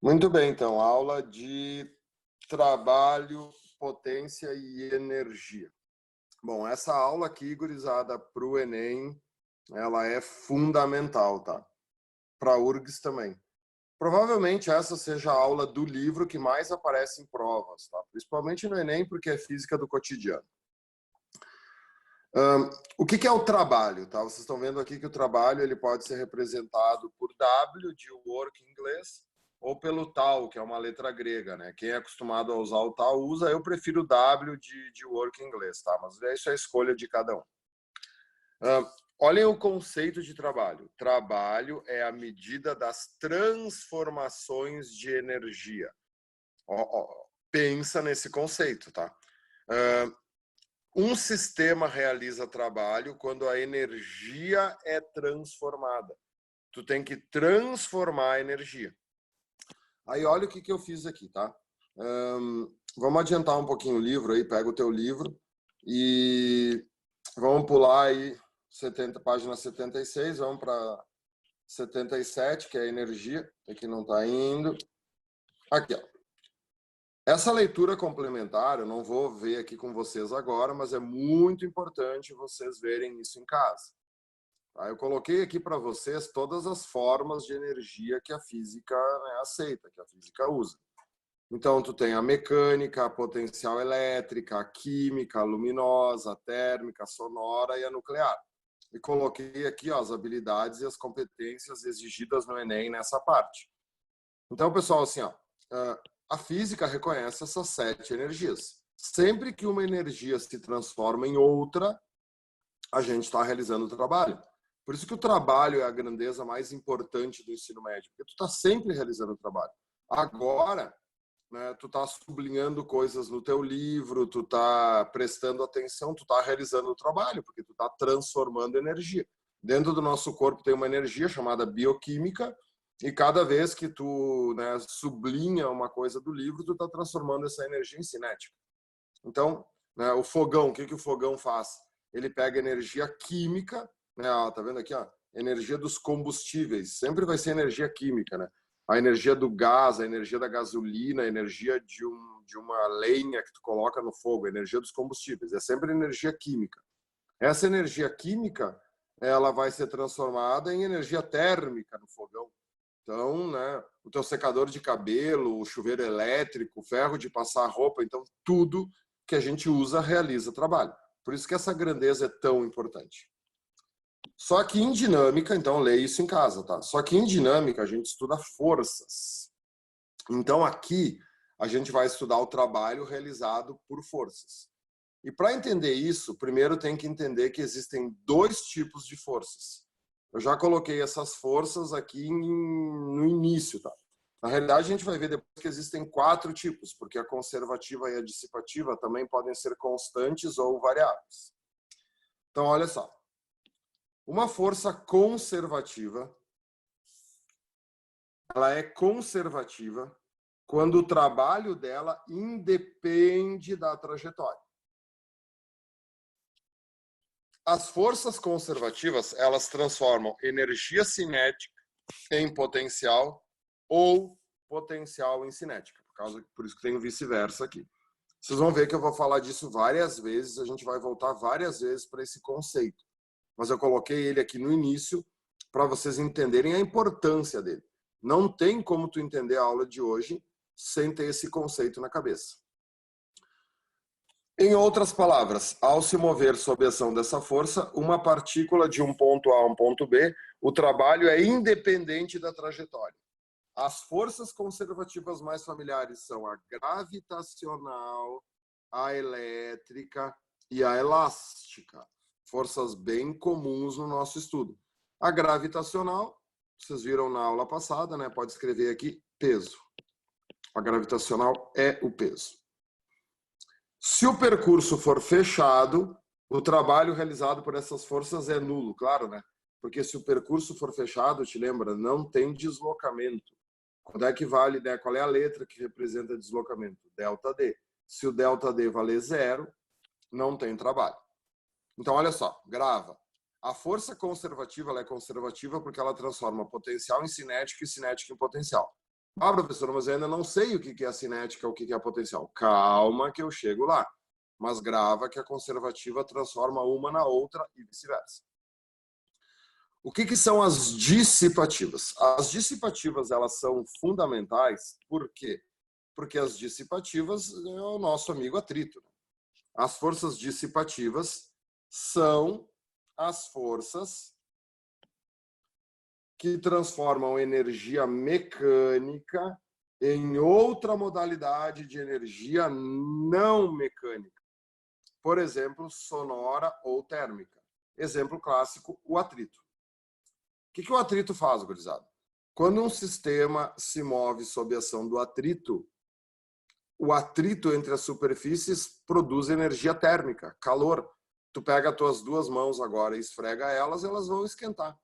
Muito bem, então, aula de trabalho, potência e energia. Bom, essa aula aqui, gurizada, para o Enem, ela é fundamental, tá? Para a URGS também. Provavelmente essa seja a aula do livro que mais aparece em provas, tá? Principalmente no Enem, porque é física do cotidiano. O que é o trabalho, tá? Vocês estão vendo aqui que o trabalho ele pode ser representado por W, de work em inglês, ou pelo tal, que é uma letra grega, né? Quem é acostumado a usar o tal usa, eu prefiro W de work em inglês, tá? Mas isso é a escolha de cada um. Olhem o conceito de trabalho. Trabalho é a medida das transformações de energia. Pensa nesse conceito, tá? Um sistema realiza trabalho quando a energia é transformada. Tu tem que transformar a energia. Aí olha o que eu fiz aqui, tá? Vamos adiantar um pouquinho o livro aí, pega o teu livro e vamos pular aí página 76, vamos para 77, que é a energia, aqui não está indo. Aqui, ó. Essa leitura complementar, eu não vou ver aqui com vocês agora, mas é muito importante vocês verem isso em casa. Tá? Eu coloquei aqui para vocês todas as formas de energia que a física aceita, que a física usa. Então, tu tem a mecânica, a potencial elétrica, a química, a luminosa, a térmica, a sonora e a nuclear. E coloquei aqui ó, as habilidades e as competências exigidas no Enem nessa parte. Então, pessoal, assim, ó, a física reconhece essas 7 energias. Sempre que uma energia se transforma em outra, a gente está realizando o trabalho. Por isso que o trabalho é a grandeza mais importante do ensino médio, porque tu está sempre realizando o trabalho. Agora, né, tu está sublinhando coisas no teu livro, tu está prestando atenção, tu está realizando o trabalho, porque tu está transformando energia. Dentro do nosso corpo tem uma energia chamada bioquímica, e cada vez que tu sublinha uma coisa do livro, tu está transformando essa energia em cinética. Então, né, o fogão, o que o fogão faz? Ele pega energia química, né, ó, tá vendo aqui, ó, energia dos combustíveis, sempre vai ser energia química, né? A energia do gás, a energia da gasolina, a energia de uma lenha que tu coloca no fogo, a energia dos combustíveis, é sempre energia química. Essa energia química, ela vai ser transformada em energia térmica no fogão. Então, né, o teu secador de cabelo, o chuveiro elétrico, o ferro de passar roupa, então tudo que a gente usa realiza trabalho. Por isso que essa grandeza é tão importante. Só que em dinâmica, então leia isso em casa, tá? Só que em dinâmica a gente estuda forças. Então aqui a gente vai estudar o trabalho realizado por forças. E para entender isso, primeiro tem que entender que existem 2 tipos de forças. Eu já coloquei essas forças aqui no início, tá? Na realidade, a gente vai ver depois que existem 4 tipos, porque a conservativa e a dissipativa também podem ser constantes ou variáveis. Então, olha só. Uma força conservativa, ela é conservativa quando o trabalho dela independe da trajetória. As forças conservativas, elas transformam energia cinética em potencial ou potencial em cinética, por isso que tem o vice-versa aqui. Vocês vão ver que eu vou falar disso várias vezes, a gente vai voltar várias vezes para esse conceito. Mas eu coloquei ele aqui no início para vocês entenderem a importância dele. Não tem como tu entender a aula de hoje sem ter esse conceito na cabeça. Em outras palavras, ao se mover sob a ação dessa força, uma partícula de um ponto A a um ponto B, o trabalho é independente da trajetória. As forças conservativas mais familiares são a gravitacional, a elétrica e a elástica. Forças bem comuns no nosso estudo. A gravitacional, vocês viram na aula passada, né? Pode escrever aqui, peso. A gravitacional é o peso. Se o percurso for fechado, o trabalho realizado por essas forças é nulo, claro, né? Porque se o percurso for fechado, te lembra, não tem deslocamento. Quando é que vale, né? Qual é a letra que representa deslocamento? ΔD. Se o ΔD valer 0, não tem trabalho. Então, olha só, grava. A força conservativa ela é conservativa porque ela transforma potencial em cinética e cinética em potencial. Ah, professor, mas eu ainda não sei o que é a cinética, o que é a potencial. Calma que eu chego lá. Mas grava que a conservativa transforma uma na outra e vice-versa. O que são as dissipativas? As dissipativas, elas são fundamentais, por quê? Porque as dissipativas é o nosso amigo atrito. As forças dissipativas são as forças que transformam energia mecânica em outra modalidade de energia não mecânica. Por exemplo, sonora ou térmica. Exemplo clássico, o atrito. O que o atrito faz, gurizada? Quando um sistema se move sob a ação do atrito, o atrito entre as superfícies produz energia térmica, calor. Tu pega as tuas duas mãos agora e esfrega elas, elas vão esquentar.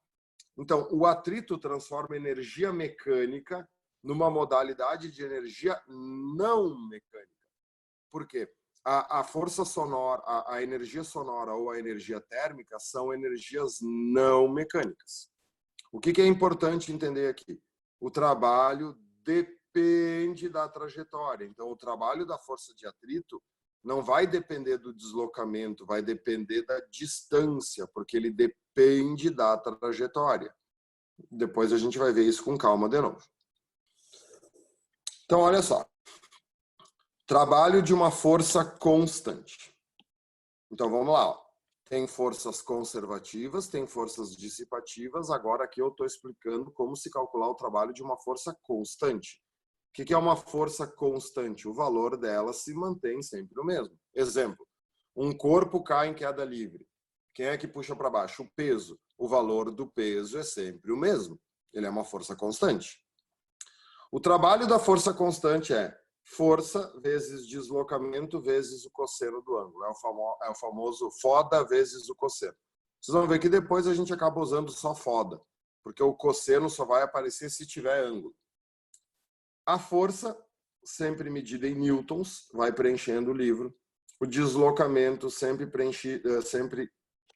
Então, o atrito transforma energia mecânica numa modalidade de energia não mecânica. Por quê? A força sonora, a energia sonora ou a energia térmica são energias não mecânicas. O que é importante entender aqui? O trabalho depende da trajetória. Então, o trabalho da força de atrito não vai depender do deslocamento, vai depender da distância, porque ele depende da trajetória. Depois a gente vai ver isso com calma de novo. Então, olha só. Trabalho de uma força constante. Então, vamos lá. Ó. Tem forças conservativas, tem forças dissipativas. Agora aqui eu estou explicando como se calcular o trabalho de uma força constante. O que é uma força constante? O valor dela se mantém sempre o mesmo. Exemplo, um corpo cai em queda livre. Quem é que puxa para baixo? O peso. O valor do peso é sempre o mesmo. Ele é uma força constante. O trabalho da força constante é força vezes deslocamento vezes o cosseno do ângulo. É o famoso foda vezes o cosseno. Vocês vão ver que depois a gente acaba usando só foda, porque o cosseno só vai aparecer se tiver ângulo. A força, sempre medida em newtons, vai preenchendo o livro. O deslocamento sempre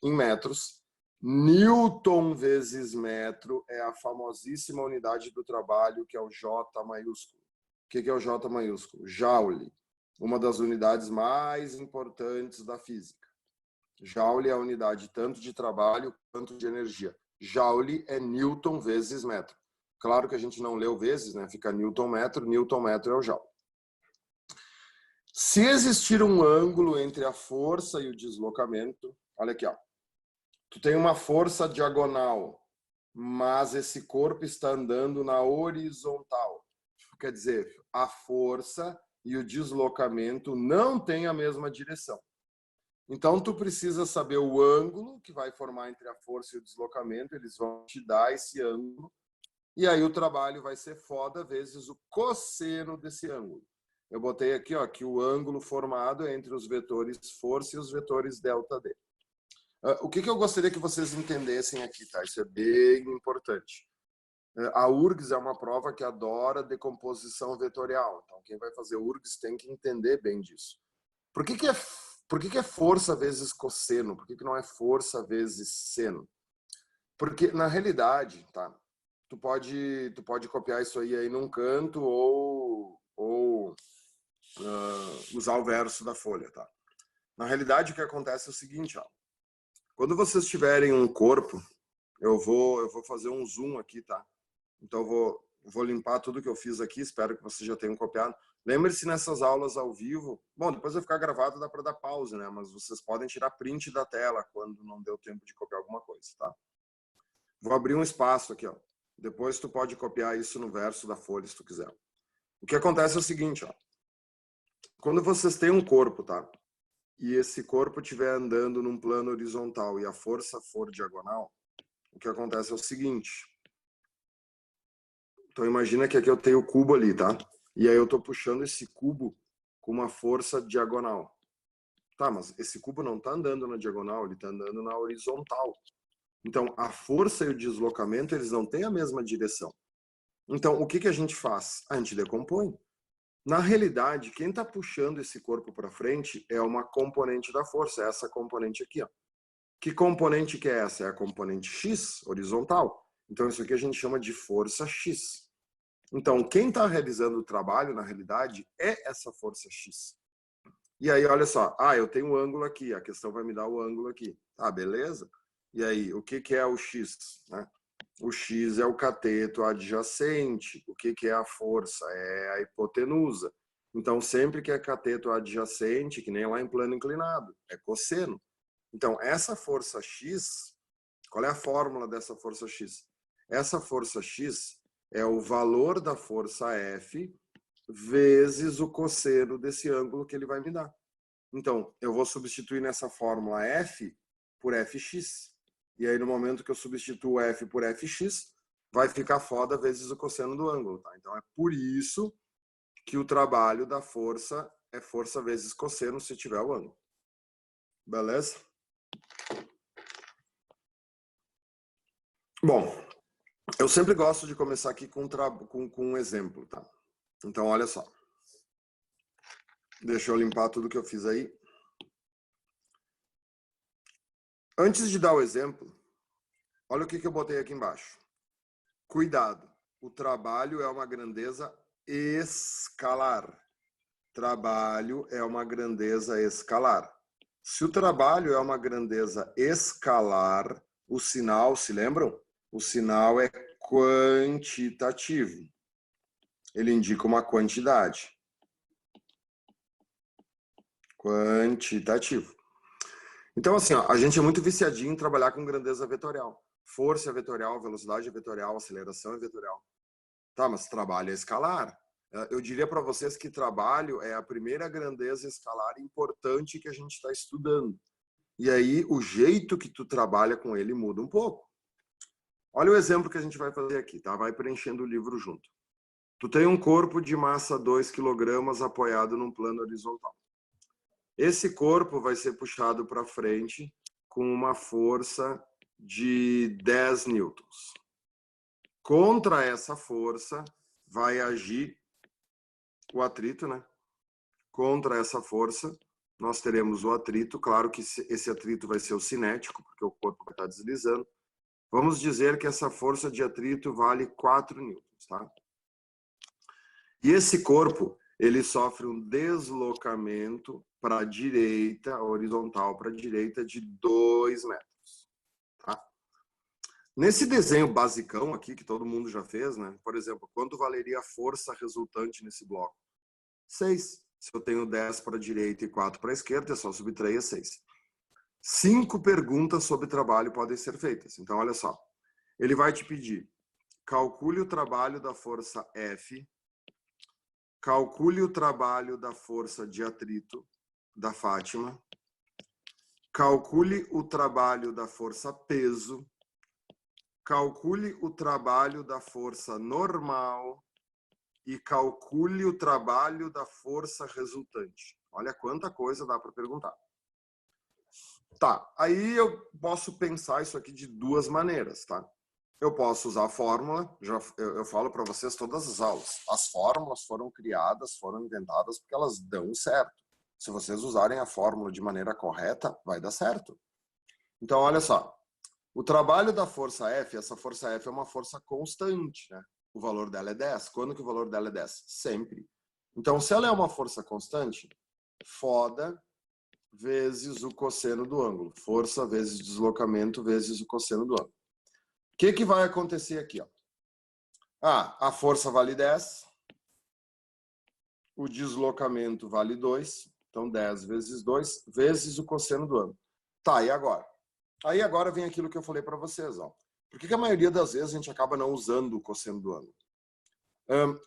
em metros. Newton vezes metro é a famosíssima unidade do trabalho, que é o J maiúsculo. O que é o J maiúsculo? Joule, uma das unidades mais importantes da física. Joule é a unidade tanto de trabalho quanto de energia. Joule é Newton vezes metro. Claro que a gente não leu vezes, né? Fica Newton metro é o Joule. Se existir um ângulo entre a força e o deslocamento, olha aqui, ó. Tu tem uma força diagonal, mas esse corpo está andando na horizontal. Quer dizer, a força e o deslocamento não têm a mesma direção. Então, tu precisa saber o ângulo que vai formar entre a força e o deslocamento, eles vão te dar esse ângulo, e aí o trabalho vai ser foda vezes o cosseno desse ângulo. Eu botei aqui, ó, que o ângulo formado é entre os vetores força e os vetores ΔD. O que eu gostaria que vocês entendessem aqui, tá? Isso é bem importante. A URGS é uma prova que adora decomposição vetorial. Então, quem vai fazer URGS tem que entender bem disso. Por que é força vezes cosseno? Por que não é força vezes seno? Porque, na realidade, tá? Tu pode copiar isso aí num canto ou usar o verso da folha, tá? Na realidade, o que acontece é o seguinte, ó. Quando vocês tiverem um corpo, eu vou fazer um zoom aqui, tá? Então eu vou limpar tudo que eu fiz aqui, espero que vocês já tenham copiado. Lembre-se nessas aulas ao vivo, bom, depois vai ficar gravado, dá para dar pause, né? Mas vocês podem tirar print da tela quando não deu tempo de copiar alguma coisa, tá? Vou abrir um espaço aqui, ó. Depois tu pode copiar isso no verso da folha, se tu quiser. O que acontece é o seguinte, ó. Quando vocês têm um corpo, tá? E esse corpo estiver andando num plano horizontal e a força for diagonal, o que acontece é o seguinte. Então imagina que aqui eu tenho o cubo ali, tá? E aí eu tô puxando esse cubo com uma força diagonal. Tá, mas esse cubo não tá andando na diagonal, ele tá andando na horizontal. Então a força e o deslocamento, eles não têm a mesma direção. Então o que a gente faz? A gente decompõe. Na realidade, quem está puxando esse corpo para frente é uma componente da força, é essa componente aqui, ó. Que componente que é essa? É a componente X, horizontal. Então isso aqui a gente chama de força X. Então, quem está realizando o trabalho, na realidade, é essa força X. E aí, olha só, eu tenho um ângulo aqui, a questão vai me dar o ângulo aqui. Tá, beleza? E aí, o que é o X? Né? O X é o cateto adjacente. O que é a força? É a hipotenusa. Então, sempre que é cateto adjacente, que nem lá em plano inclinado, é cosseno. Então, essa força X, qual é a fórmula dessa força X? Essa força X é o valor da força F vezes o cosseno desse ângulo que ele vai me dar. Então, eu vou substituir nessa fórmula F por Fx. E aí, no momento que eu substituo F por Fx, vai ficar foda vezes o cosseno do ângulo. Tá? Então, é por isso que o trabalho da força é força vezes cosseno se tiver o ângulo. Beleza? Bom, eu sempre gosto de começar aqui com um exemplo, tá? Então, olha só. Deixa eu limpar tudo que eu fiz aí. Antes de dar o exemplo, olha o que eu botei aqui embaixo. Cuidado, o trabalho é uma grandeza escalar. Trabalho é uma grandeza escalar. Se o trabalho é uma grandeza escalar, o sinal, se lembram? O sinal é quantitativo. Ele indica uma quantidade. Quantitativo. Então, assim, ó, a gente é muito viciadinho em trabalhar com grandeza vetorial. Força é vetorial, velocidade é vetorial, aceleração é vetorial. Tá, mas trabalho é escalar. Eu diria para vocês que trabalho é a primeira grandeza escalar importante que a gente está estudando. E aí, o jeito que tu trabalha com ele muda um pouco. Olha o exemplo que a gente vai fazer aqui, tá? Vai preenchendo o livro junto. Tu tem um corpo de massa 2 kg apoiado num plano horizontal. Esse corpo vai ser puxado para frente com uma força de 10 newtons. Contra essa força vai agir o atrito, né? Contra essa força, nós teremos o atrito. Claro que esse atrito vai ser o cinético, porque o corpo vai estar deslizando. Vamos dizer que essa força de atrito vale 4 newtons, tá? E esse corpo, ele sofre um deslocamento para a direita, horizontal para a direita, de 2 metros. Tá? Nesse desenho basicão aqui, que todo mundo já fez, né? Por exemplo, quanto valeria a força resultante nesse bloco? 6. Se eu tenho 10 para a direita e 4 para a esquerda, é só subtrair 6. 5 perguntas sobre trabalho podem ser feitas. Então, olha só. Ele vai te pedir, calcule o trabalho da força F, calcule o trabalho da força de atrito da Fátima, calcule o trabalho da força peso, calcule o trabalho da força normal e calcule o trabalho da força resultante. Olha quanta coisa dá para perguntar. Tá, aí eu posso pensar isso aqui de duas maneiras, tá? Eu posso usar a fórmula, eu falo para vocês todas as aulas. As fórmulas foram criadas, foram inventadas porque elas dão certo. Se vocês usarem a fórmula de maneira correta, vai dar certo. Então, olha só. O trabalho da força F, essa força F é uma força constante, né? O valor dela é 10. Quando que o valor dela é 10? Sempre. Então, se ela é uma força constante, foda vezes o cosseno do ângulo. Força vezes deslocamento vezes o cosseno do ângulo. O que vai acontecer aqui? Ó? A força vale 10. O deslocamento vale 2. Então, 10 vezes 2 vezes o cosseno do ângulo. Tá, e agora? Aí agora vem aquilo que eu falei para vocês. Ó. Por que a maioria das vezes a gente acaba não usando o cosseno do ângulo?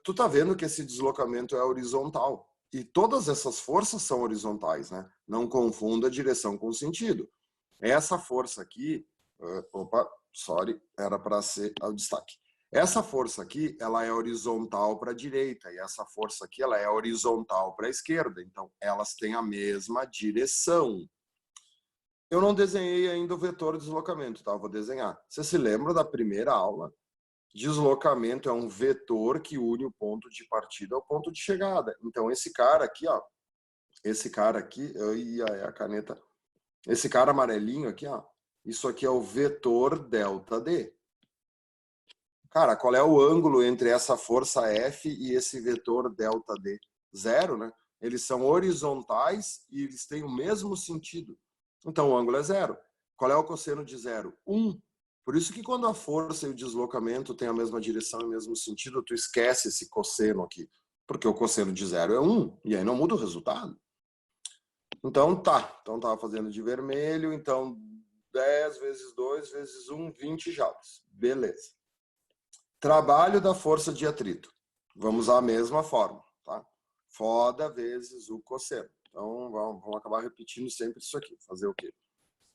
Tu tá vendo que esse deslocamento é horizontal. E todas essas forças são horizontais, né? Não confunda direção com sentido. Essa força aqui... era para ser o destaque. Essa força aqui, ela é horizontal para a direita. E essa força aqui, ela é horizontal para a esquerda. Então, elas têm a mesma direção. Eu não desenhei ainda o vetor de deslocamento, tá? Eu vou desenhar. Você se lembra da primeira aula? Deslocamento é um vetor que une o ponto de partida ao ponto de chegada. Então, esse cara aqui, ó. Esse cara aqui, a caneta. Esse cara amarelinho aqui, ó. Isso aqui é o vetor ΔD. Cara, qual é o ângulo entre essa força F e esse vetor ΔD? Zero, né? Eles são horizontais e eles têm o mesmo sentido. Então, o ângulo é zero. Qual é o cosseno de zero? 1. Por isso que quando a força e o deslocamento têm a mesma direção e o mesmo sentido, tu esquece esse cosseno aqui. Porque o cosseno de zero é 1. E aí não muda o resultado. Então, tá. Então, estava fazendo de vermelho. Então, 10 vezes 2 vezes 1, 20 joules. Beleza. Trabalho da força de atrito. Vamos usar a mesma fórmula, tá? Foda vezes o cosseno. Então, vamos acabar repetindo sempre isso aqui. Fazer o quê?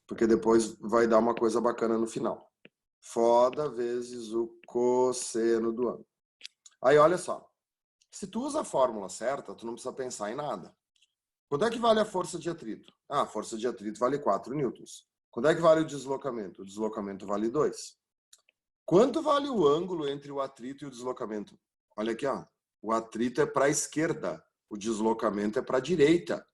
Porque depois vai dar uma coisa bacana no final. Foda vezes o cosseno do ângulo. Aí, olha só. Se tu usa a fórmula certa, tu não precisa pensar em nada. Quanto é que vale a força de atrito? Ah, a força de atrito vale 4 newtons. Quanto é que vale o deslocamento? O deslocamento vale 2. Quanto vale o ângulo entre o atrito e o deslocamento? Olha aqui, ó. O atrito é para a esquerda, o deslocamento é para a direita.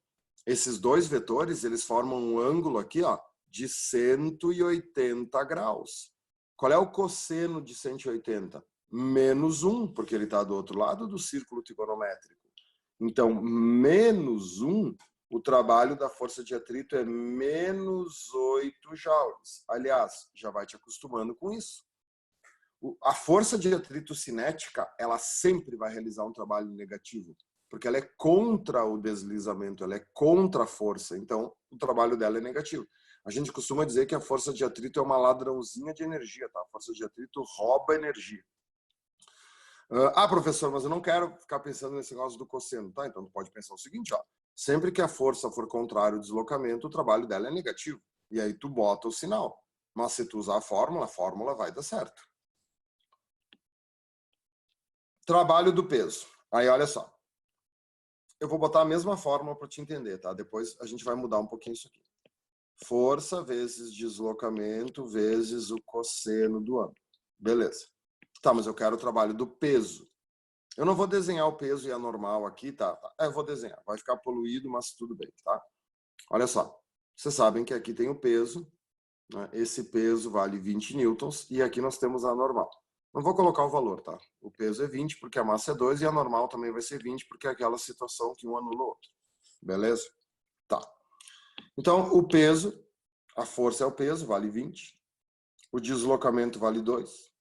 Esses dois vetores, eles formam um ângulo aqui, ó, de 180 graus. Qual é o cosseno de 180? Menos 1, porque ele está do outro lado do círculo trigonométrico. Então, menos 1, o trabalho da força de atrito é menos 8 joules. Aliás, já vai te acostumando com isso. A força de atrito cinética, ela sempre vai realizar um trabalho negativo, porque ela é contra o deslizamento, ela é contra a força, então o trabalho dela é negativo. A gente costuma dizer que a força de atrito é uma ladrãozinha de energia, tá? A força de atrito rouba energia. Ah, professor, mas eu não quero ficar pensando nesse negócio do cosseno, tá? Então tu pode pensar o seguinte, ó. Sempre que a força for contrária ao deslocamento, o trabalho dela é negativo. E aí tu bota o sinal. Mas se tu usar a fórmula vai dar certo. Trabalho do peso. Aí, olha só. Eu vou botar a mesma fórmula para te entender, tá? Depois a gente vai mudar um pouquinho isso aqui. Força vezes deslocamento vezes o cosseno do ângulo. Beleza. Tá, mas eu quero o trabalho do peso. Eu não vou desenhar o peso e a normal aqui, tá? Eu vou desenhar. Vai ficar poluído, mas tudo bem, tá? Olha só. Vocês sabem que aqui tem o peso, né? Esse peso vale 20 newtons e aqui nós temos a normal. Não vou colocar o valor, tá? O peso é 20 porque a massa é 2 e a normal também vai ser 20 porque é aquela situação que um anula o outro. Beleza? Tá. Então, o peso, a força é o peso, vale 20. O deslocamento vale 2.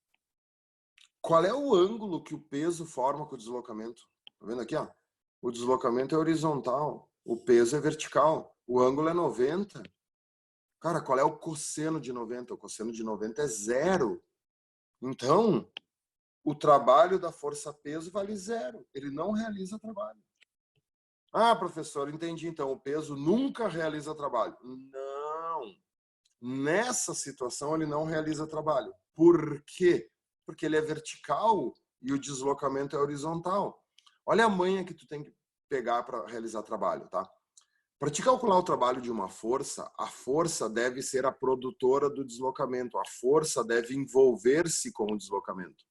Qual é o ângulo que o peso forma com o deslocamento? Tá vendo aqui, ó? O deslocamento é horizontal, o peso é vertical, o ângulo é 90. Cara, qual é o cosseno de 90? O cosseno de 90 é zero. Então, o trabalho da força-peso vale zero. Ele não realiza trabalho. Ah, professor, entendi. Então, o peso nunca realiza trabalho. Não. Nessa situação, ele não realiza trabalho. Por quê? Porque ele é vertical e o deslocamento é horizontal. Olha a manha que tu tem que pegar para realizar trabalho, tá? Para te calcular o trabalho de uma força, a força deve ser a produtora do deslocamento. A força deve envolver-se com o deslocamento.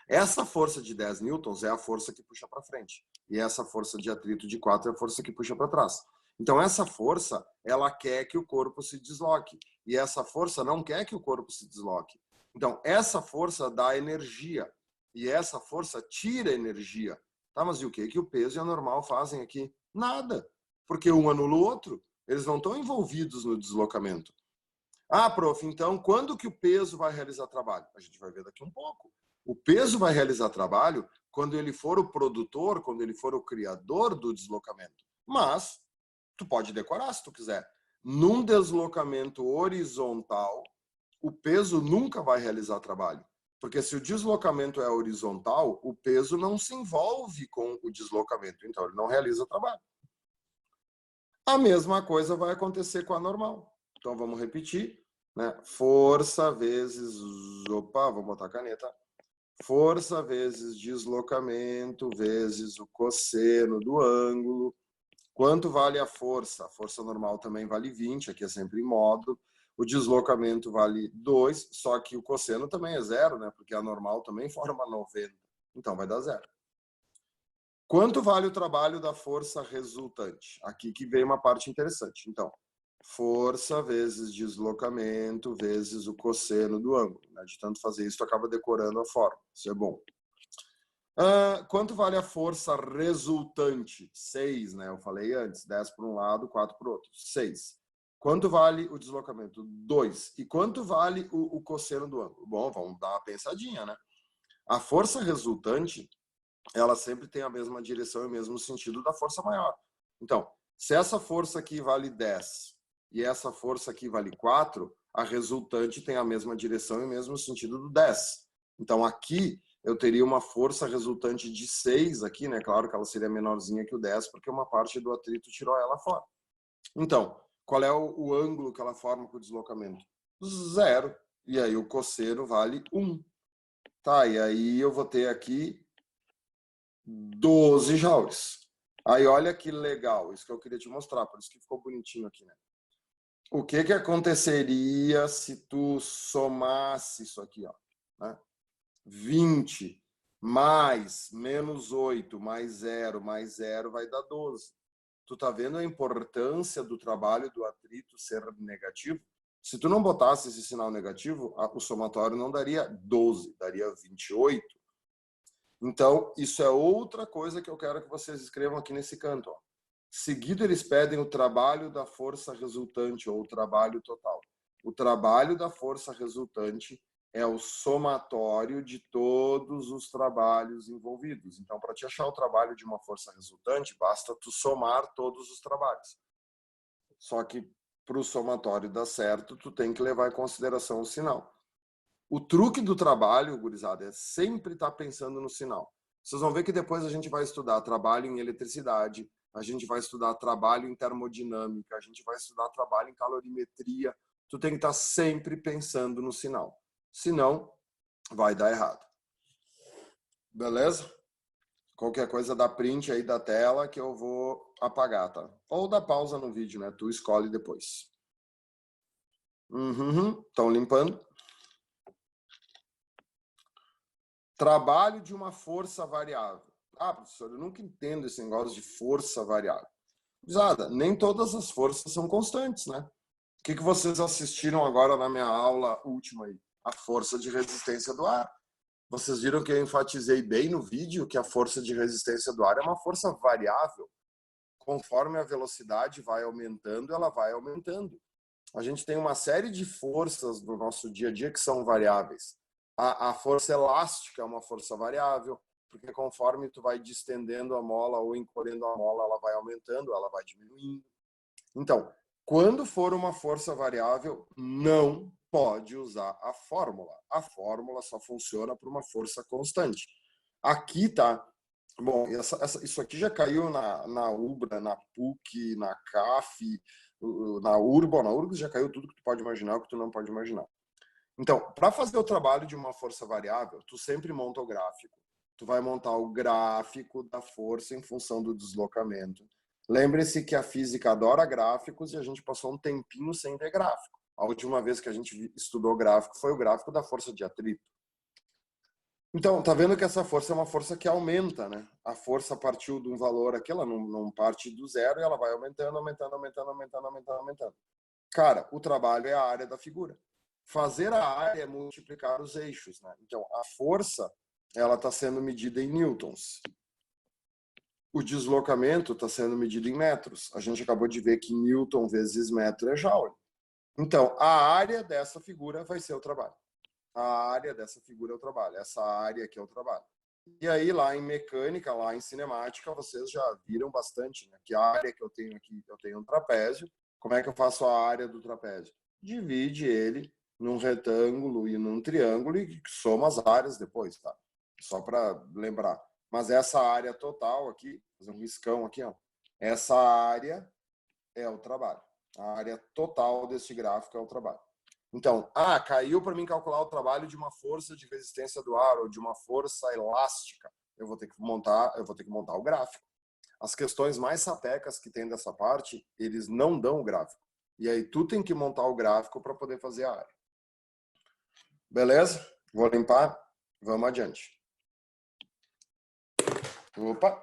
Essa força de 10 newtons é a força que puxa para frente. E essa força de atrito de 4 é a força que puxa para trás. Então, essa força, ela quer que o corpo se desloque. E essa força não quer que o corpo se desloque. Então, essa força dá energia. E essa força tira energia. Tá, mas e o que que o peso e a normal fazem aqui? Nada. Porque um anula o outro. Eles não estão envolvidos no deslocamento. Ah, prof, então quando que o peso vai realizar trabalho? A gente vai ver daqui um pouco. O peso vai realizar trabalho quando ele for o produtor, quando ele for o criador do deslocamento. Mas tu pode decorar se tu quiser. Num deslocamento horizontal, o peso nunca vai realizar trabalho. Porque se o deslocamento é horizontal, o peso não se envolve com o deslocamento. Então, ele não realiza trabalho. A mesma coisa vai acontecer com a normal. Então, vamos repetir, né? Força vezes... Opa, vamos botar a caneta. Força vezes deslocamento vezes o cosseno do ângulo. Quanto vale a força? A força normal também vale 20, aqui é sempre em módulo. O deslocamento vale 2, só que o cosseno também é zero, né? Porque a normal também forma 90. Então, vai dar zero. Quanto vale o trabalho da força resultante? Aqui que vem uma parte interessante. Então, força vezes deslocamento vezes o cosseno do ângulo. De tanto fazer isso, tu acaba decorando a forma. Isso é bom. Quanto vale a força resultante? 6, né? Eu falei antes. 10 para um lado, 4 para o outro. 6. Quanto vale o deslocamento? 2. E quanto vale o cosseno do ângulo? Bom, vamos dar uma pensadinha, né? A força resultante, ela sempre tem a mesma direção e o mesmo sentido da força maior. Então, se essa força aqui vale 10 e essa força aqui vale 4, a resultante tem a mesma direção e o mesmo sentido do 10. Então, aqui eu teria uma força resultante de 6 aqui, né? Claro que ela seria menorzinha que o 10, porque uma parte do atrito tirou ela fora. Então, qual é o ângulo que ela forma com o deslocamento? 0. E aí o cosseno vale 1. Tá, e aí eu vou ter aqui 12 joules. Aí olha que legal, isso que eu queria te mostrar, por isso que ficou bonitinho aqui, né? O que aconteceria se tu somasse isso aqui, ó, né? 20 mais menos 8 mais 0 vai dar 12. Tu tá vendo a importância do trabalho do atrito ser negativo? Se tu não botasse esse sinal negativo, o somatório não daria 12, daria 28. Então, isso é outra coisa que eu quero que vocês escrevam aqui nesse canto. Ó. Seguido, eles pedem o trabalho da força resultante, ou o trabalho total. O trabalho da força resultante é o somatório de todos os trabalhos envolvidos. Então, para te achar o trabalho de uma força resultante, basta tu somar todos os trabalhos. Só que para o somatório dar certo, tu tem que levar em consideração o sinal. O truque do trabalho, gurizada, é sempre estar pensando no sinal. Vocês vão ver que depois a gente vai estudar trabalho em eletricidade, a gente vai estudar trabalho em termodinâmica, a gente vai estudar trabalho em calorimetria. Tu tem que estar sempre pensando no sinal. Senão, vai dar errado. Beleza? Qualquer coisa dá print aí da tela que eu vou apagar, tá? Ou dá pausa no vídeo, né? Tu escolhe depois. Estão limpando. Trabalho de uma força variável. Professor, eu nunca entendo esse negócio de força variável. Exato, nem todas as forças são constantes, né? O que vocês assistiram agora na minha aula última aí? A força de resistência do ar. Vocês viram que eu enfatizei bem no vídeo que a força de resistência do ar é uma força variável. Conforme a velocidade vai aumentando, ela vai aumentando. A gente tem uma série de forças no nosso dia a dia que são variáveis. A força elástica é uma força variável, porque conforme tu vai distendendo a mola ou encolhendo a mola, ela vai aumentando, ela vai diminuindo. Então, quando for uma força variável, não pode usar a fórmula. A fórmula só funciona para uma força constante. Aqui tá. Bom, isso aqui já caiu na UBRA, na PUC, na CAF, na URBA. Na URBA já caiu tudo que tu pode imaginar, o que tu não pode imaginar. Então, para fazer o trabalho de uma força variável, tu sempre monta o gráfico. Tu vai montar o gráfico da força em função do deslocamento. Lembre-se que a física adora gráficos e a gente passou um tempinho sem ver gráfico. A última vez que a gente estudou gráfico foi o gráfico da força de atrito. Então, tá vendo que essa força é uma força que aumenta, né? A força partiu de um valor aqui, ela não parte do zero e ela vai aumentando, aumentando, aumentando, aumentando, aumentando, aumentando. Cara, o trabalho é a área da figura. Fazer a área é multiplicar os eixos, né? Então, a força, ela está sendo medida em newtons. O deslocamento está sendo medido em metros. A gente acabou de ver que newton vezes metro é joule. Então, a área dessa figura vai ser o trabalho. A área dessa figura é o trabalho. Essa área aqui é o trabalho. E aí, lá em mecânica, lá em cinemática, vocês já viram bastante, né? Que a área que eu tenho aqui, eu tenho um trapézio. Como é que eu faço a área do trapézio? Divide ele num retângulo e num triângulo e soma as áreas depois, tá? Só para lembrar. Mas essa área total aqui, fazer um riscão aqui, ó. Essa área é o trabalho. A área total desse gráfico é o trabalho. Então, caiu para mim calcular o trabalho de uma força de resistência do ar ou de uma força elástica. Eu vou ter que montar o gráfico. As questões mais sapecas que tem dessa parte, eles não dão o gráfico. E aí tu tem que montar o gráfico para poder fazer a área. Beleza? Vou limpar. Vamos adiante. Opa.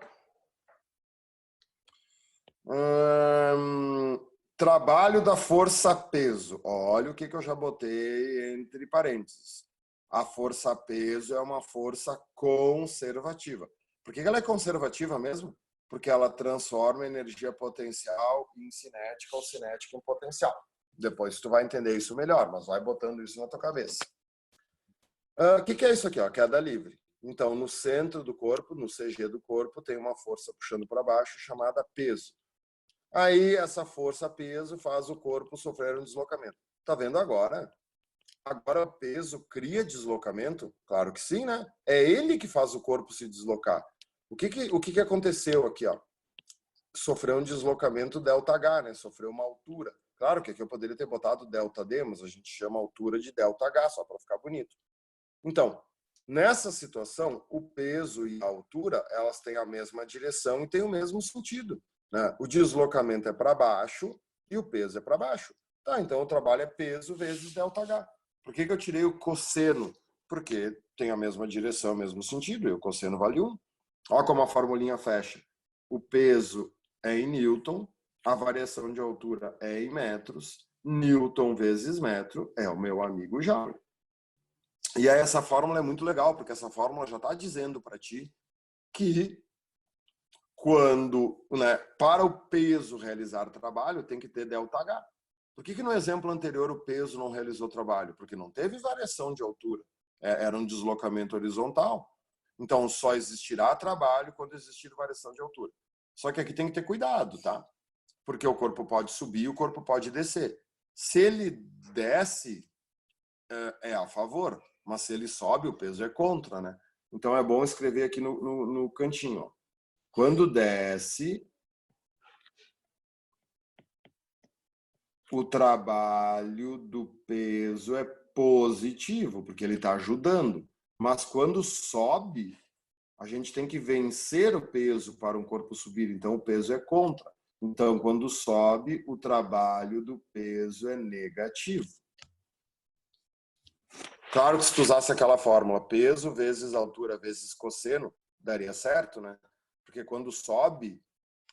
Trabalho da força-peso. Olha o que eu já botei entre parênteses. A força-peso é uma força conservativa. Por que ela é conservativa mesmo? Porque ela transforma energia potencial em cinética ou cinética em potencial. Depois tu vai entender isso melhor, mas vai botando isso na tua cabeça. O que é isso aqui? Ó? Queda livre. Então, no centro do corpo, no CG do corpo, tem uma força puxando para baixo chamada peso. Aí, essa força-peso faz o corpo sofrer um deslocamento. Tá vendo agora? Agora o peso cria deslocamento? Claro que sim, né? É ele que faz o corpo se deslocar. O que aconteceu aqui, ó? Sofreu um deslocamento ΔH, né? Sofreu uma altura. Claro que aqui eu poderia ter botado ΔD, mas a gente chama a altura de ΔH, só para ficar bonito. Então, nessa situação, o peso e a altura, elas têm a mesma direção e têm o mesmo sentido, né? O deslocamento é para baixo e o peso é para baixo. Tá, então o trabalho é peso vezes ΔH. Por que eu tirei o cosseno? Porque tem a mesma direção, o mesmo sentido, e o cosseno vale 1. Olha como a formulinha fecha. O peso é em Newton, a variação de altura é em metros, Newton vezes metro é o meu amigo Joule. E aí essa fórmula é muito legal, porque essa fórmula já está dizendo para ti que quando, né, para o peso realizar trabalho, tem que ter ΔH. Por que no exemplo anterior o peso não realizou trabalho? Porque não teve variação de altura. Era um deslocamento horizontal. Então, só existirá trabalho quando existir variação de altura. Só que aqui tem que ter cuidado, tá? Porque o corpo pode subir, o corpo pode descer. Se ele desce, é a favor. Mas se ele sobe, o peso é contra, né? Então, é bom escrever aqui no cantinho, ó. Quando desce, o trabalho do peso é positivo, porque ele está ajudando. Mas quando sobe, a gente tem que vencer o peso para um corpo subir. Então, o peso é contra. Então, quando sobe, o trabalho do peso é negativo. Claro que se tu usasse aquela fórmula peso vezes altura vezes cosseno, daria certo, né? Porque quando sobe,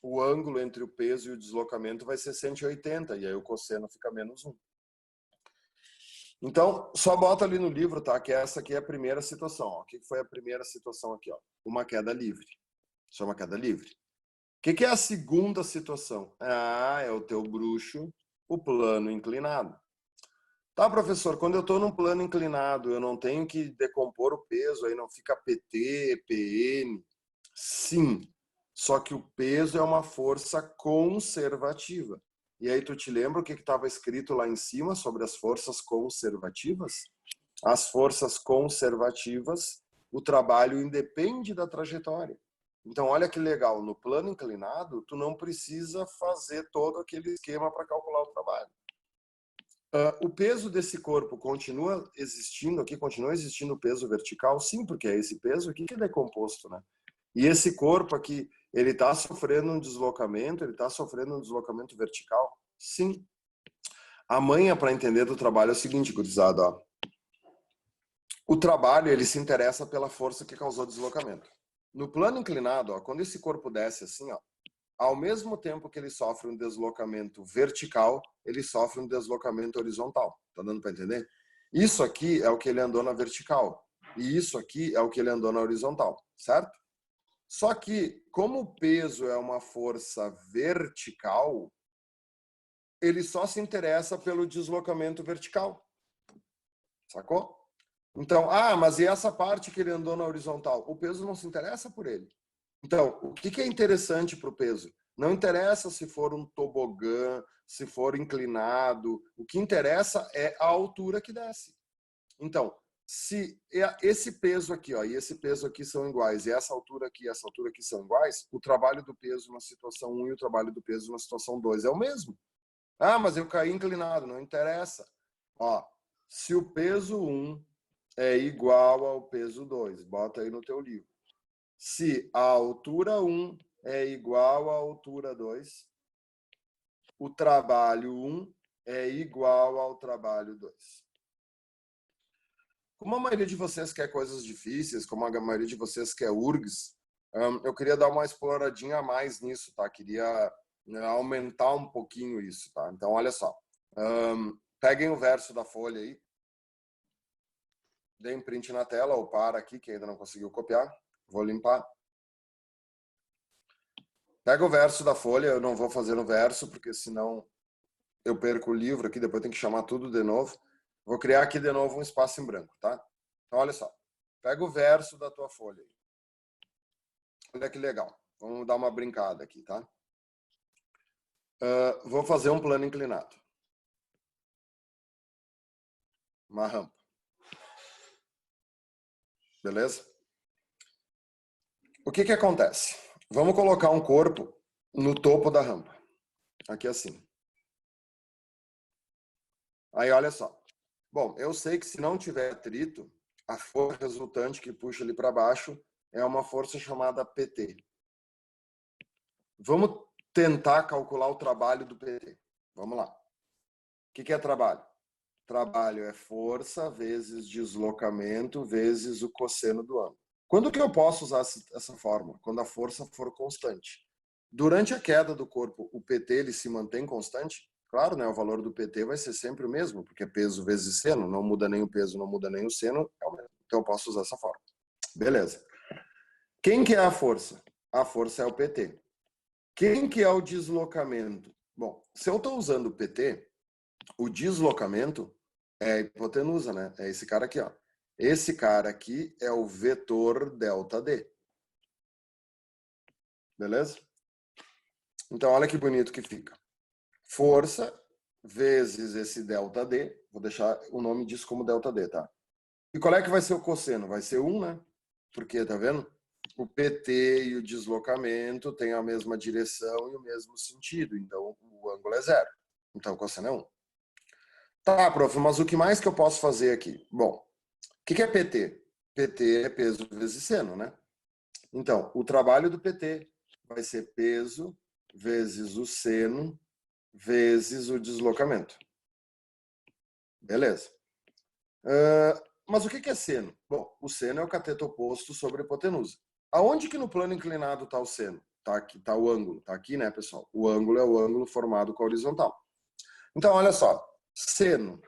o ângulo entre o peso e o deslocamento vai ser 180, e aí o cosseno fica menos 1. Então, só bota ali no livro, tá? Que essa aqui é a primeira situação. Ó. O que foi a primeira situação aqui? Ó? Uma queda livre. Isso é uma queda livre. O que é a segunda situação? Ah, é o teu bruxo, o plano inclinado. Tá, professor, quando eu estou num plano inclinado, eu não tenho que decompor o peso, aí não fica PT, PN. Sim, só que o peso é uma força conservativa. E aí tu te lembra o que estava escrito lá em cima sobre as forças conservativas? As forças conservativas, o trabalho independe da trajetória. Então, olha que legal, no plano inclinado, tu não precisa fazer todo aquele esquema para calcular o trabalho. O peso desse corpo continua existindo aqui? Continua existindo o peso vertical? Sim, porque é esse peso aqui que é decomposto, né? E esse corpo aqui, ele está sofrendo um deslocamento, ele está sofrendo um deslocamento vertical? Sim. A manha para entender do trabalho é o seguinte, gurizada, ó. O trabalho, ele se interessa pela força que causou o deslocamento. No plano inclinado, ó, quando esse corpo desce assim, ó, ao mesmo tempo que ele sofre um deslocamento vertical, ele sofre um deslocamento horizontal. Tá dando para entender? Isso aqui é o que ele andou na vertical. E isso aqui é o que ele andou na horizontal, certo? Só que, como o peso é uma força vertical, ele só se interessa pelo deslocamento vertical. Sacou? Então, mas e essa parte que ele andou na horizontal? O peso não se interessa por ele. Então, o que é interessante para o peso? Não interessa se for um tobogã, se for inclinado, o que interessa é a altura que desce. Então, se esse peso aqui, ó, e esse peso aqui são iguais, e essa altura aqui e essa altura aqui são iguais, o trabalho do peso na situação 1 e o trabalho do peso na situação 2 é o mesmo. Mas eu caí inclinado, não interessa. Ó, se o peso 1 é igual ao peso 2, bota aí no teu livro. Se a altura 1 é igual à altura 2, o trabalho 1 é igual ao trabalho 2. Como a maioria de vocês quer coisas difíceis, como a maioria de vocês quer URGS, eu queria dar uma exploradinha a mais nisso, tá? Queria aumentar um pouquinho isso, tá? Então, olha só. Peguem o verso da folha aí. Deem print na tela ou para aqui, que ainda não conseguiu copiar. Vou limpar. Pega o verso da folha. Eu não vou fazer no verso, porque senão eu perco o livro aqui. Depois tem que chamar tudo de novo. Vou criar aqui de novo um espaço em branco, tá? Então, olha só. Pega o verso da tua folha aí. Olha que legal. Vamos dar uma brincada aqui, tá? Vou fazer um plano inclinado. Uma rampa. Beleza? O que que acontece? Vamos colocar um corpo no topo da rampa. Aqui assim. Aí, olha só. Bom, eu sei que se não tiver atrito, a força resultante que puxa ali para baixo é uma força chamada PT. Vamos tentar calcular o trabalho do PT. Vamos lá. O que é trabalho? Trabalho é força vezes deslocamento vezes o cosseno do ângulo. Quando que eu posso usar essa fórmula? Quando a força for constante. Durante a queda do corpo, o PT ele se mantém constante? Claro, né? O valor do PT vai ser sempre o mesmo, porque é peso vezes seno, não muda nem o peso, não muda nem o seno, é o mesmo. Então eu posso usar essa fórmula. Beleza. Quem que é a força? A força é o PT. Quem que é o deslocamento? Bom, se eu estou usando o PT, o deslocamento é a hipotenusa, né? É esse cara aqui, ó. Esse cara aqui é o vetor delta D. Beleza? Então, olha que bonito que fica. Força vezes esse delta D. Vou deixar o nome disso como delta D, tá? E qual é que vai ser o cosseno? Vai ser 1, né? Porque, tá vendo? O PT e o deslocamento têm a mesma direção e o mesmo sentido. Então, o ângulo é 0. Então, o cosseno é 1. Tá, prof, mas o que mais que eu posso fazer aqui? Bom, o que é PT? PT é peso vezes seno, né? Então, o trabalho do PT vai ser peso vezes o seno vezes o deslocamento. Beleza. Mas o que é seno? Bom, o seno é o cateto oposto sobre a hipotenusa. Aonde que no plano inclinado está o seno? Tá aqui, tá o ângulo. Tá aqui, né, pessoal? O ângulo é o ângulo formado com a horizontal. Então, olha só. Seno.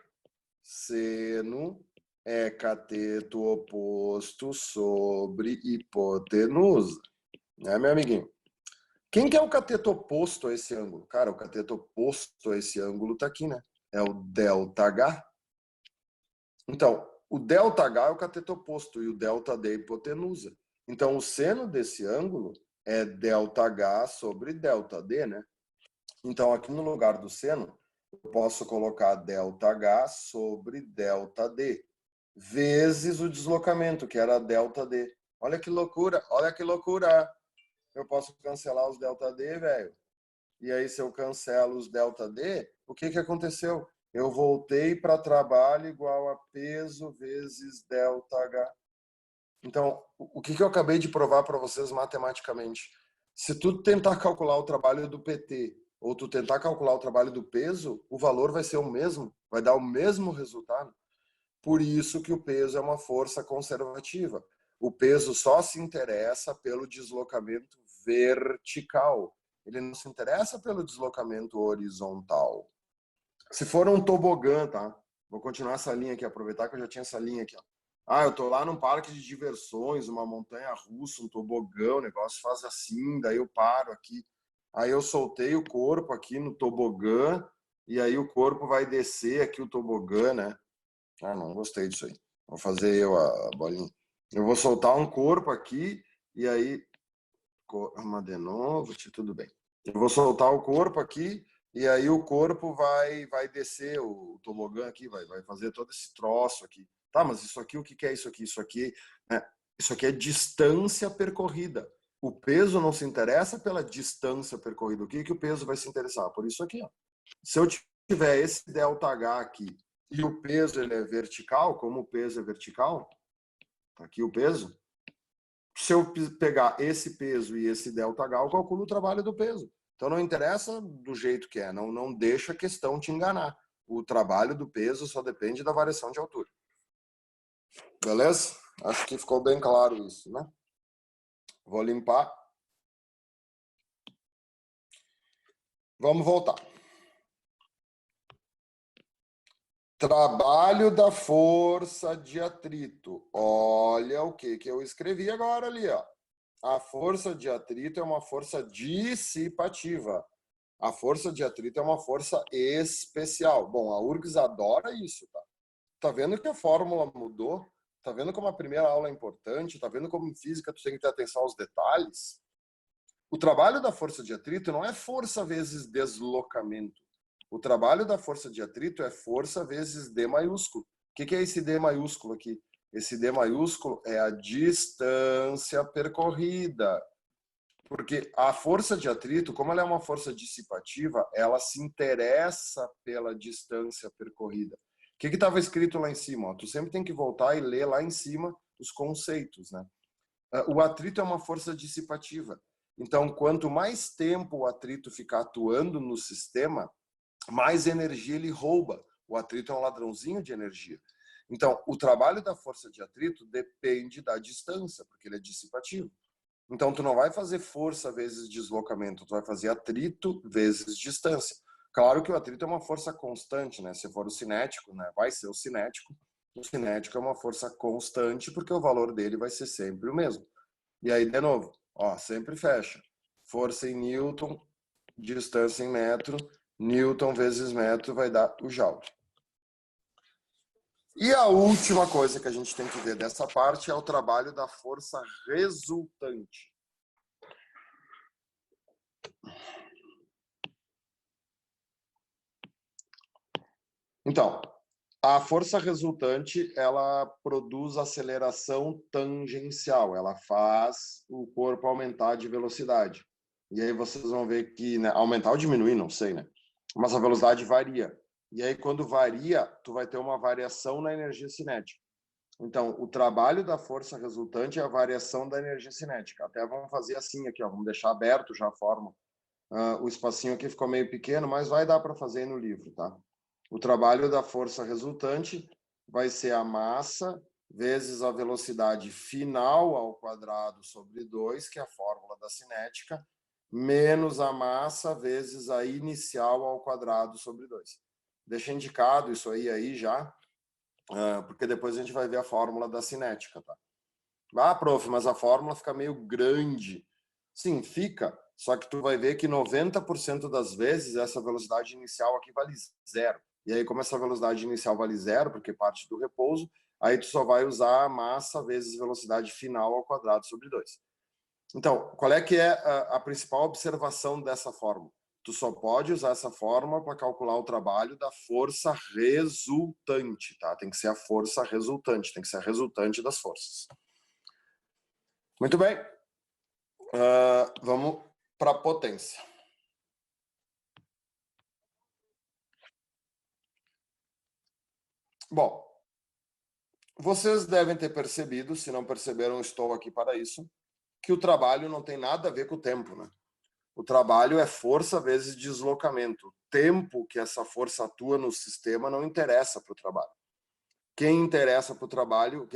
Seno é cateto oposto sobre hipotenusa. Né, meu amiguinho? Quem que é o cateto oposto a esse ângulo? Cara, o cateto oposto a esse ângulo tá aqui, né? É o ΔH. Então, o ΔH é o cateto oposto e o ΔD é a hipotenusa. Então, o seno desse ângulo é ΔH sobre ΔD, né? Então, aqui no lugar do seno, eu posso colocar ΔH sobre ΔD, vezes o deslocamento, que era ΔD. Olha que loucura, olha que loucura. Eu posso cancelar os ΔD, velho. E aí, se eu cancelo os ΔD, o que aconteceu? Eu voltei para trabalho igual a peso vezes ΔH. Então, o que eu acabei de provar para vocês matematicamente? Se tu tentar calcular o trabalho do PT ou tu tentar calcular o trabalho do peso, o valor vai ser o mesmo, vai dar o mesmo resultado. Por isso que o peso é uma força conservativa. O peso só se interessa pelo deslocamento vertical. Ele não se interessa pelo deslocamento horizontal. Se for um tobogã, tá? Vou continuar essa linha aqui, aproveitar que eu já tinha essa linha aqui, ó. Ah, eu tô lá num parque de diversões, uma montanha russa, um tobogã, o negócio faz assim, daí eu paro aqui. Aí eu soltei o corpo aqui no tobogã e aí o corpo vai descer aqui o tobogã, né? Ah, não gostei disso aí. Vou fazer eu a bolinha. Eu vou soltar um corpo aqui e aí arruma de novo, tudo bem. Eu vou soltar o corpo aqui e aí o corpo vai descer o tobogã aqui, vai fazer todo esse troço aqui. Tá, mas isso aqui, o que é isso aqui? Isso aqui é distância percorrida. O peso não se interessa pela distância percorrida. O que o peso vai se interessar? Por isso aqui, ó. Se eu tiver esse ΔH aqui e o peso ele é vertical, como o peso é vertical, tá aqui o peso. Se eu pegar esse peso e esse ΔH, eu calculo o trabalho do peso. Então não interessa do jeito que é, não deixa a questão te enganar. O trabalho do peso só depende da variação de altura. Beleza? Acho que ficou bem claro isso, né? Vou limpar. Vamos voltar. Trabalho da força de atrito. Olha o que eu escrevi agora ali, ó. A força de atrito é uma força dissipativa. A força de atrito é uma força especial. Bom, a URGS adora isso, tá? Tá vendo que a fórmula mudou? Tá vendo como a primeira aula é importante? Tá vendo como em física tu tem que ter atenção aos detalhes? O trabalho da força de atrito não é força vezes deslocamento. O trabalho da força de atrito é força vezes D maiúsculo. O que é esse D maiúsculo aqui? Esse D maiúsculo é a distância percorrida. Porque a força de atrito, como ela é uma força dissipativa, ela se interessa pela distância percorrida. O que estava escrito lá em cima? Tu sempre tem que voltar e ler lá em cima os conceitos, né? O atrito é uma força dissipativa. Então, quanto mais tempo o atrito ficar atuando no sistema, mais energia ele rouba. O atrito é um ladrãozinho de energia. Então, o trabalho da força de atrito depende da distância, porque ele é dissipativo. Então, tu não vai fazer força vezes deslocamento, tu vai fazer atrito vezes distância. Claro que o atrito é uma força constante, né? Se for o cinético, né? Vai ser o cinético. O cinético é uma força constante porque o valor dele vai ser sempre o mesmo. E aí, de novo, ó, sempre fecha. Força em Newton, distância em metro, Newton vezes metro vai dar o Joule. E a última coisa que a gente tem que ver dessa parte é o trabalho da força resultante. Então, a força resultante, ela produz aceleração tangencial, ela faz o corpo aumentar de velocidade. E aí vocês vão ver que, né, aumentar ou diminuir, não sei, né? Mas a velocidade varia. E aí quando varia, tu vai ter uma variação na energia cinética. Então, o trabalho da força resultante é a variação da energia cinética. Até vamos fazer assim aqui, ó, vamos deixar aberto já a fórmula. O espacinho aqui ficou meio pequeno, mas vai dar para fazer aí no livro, tá? O trabalho da força resultante vai ser a massa vezes a velocidade final ao quadrado sobre 2, que é a fórmula da cinética, menos a massa vezes a inicial ao quadrado sobre 2. Deixa indicado isso aí já, porque depois a gente vai ver a fórmula da cinética, tá? Ah, prof, mas a fórmula fica meio grande. Sim, fica, só que tu vai ver que 90% das vezes essa velocidade inicial aqui vale zero. E aí, como essa velocidade inicial vale zero, porque parte do repouso, aí tu só vai usar a massa vezes velocidade final ao quadrado sobre 2. Então, qual é que é a principal observação dessa fórmula? Tu só pode usar essa fórmula para calcular o trabalho da força resultante, tá? Tem que ser a força resultante, tem que ser a resultante das forças. Muito bem. Vamos para a potência. Bom, vocês devem ter percebido, se não perceberam, estou aqui para isso, que o trabalho não tem nada a ver com o tempo, né? O trabalho é força vezes deslocamento. O tempo que essa força atua no sistema não interessa para o trabalho. Quem interessa para o trabalho,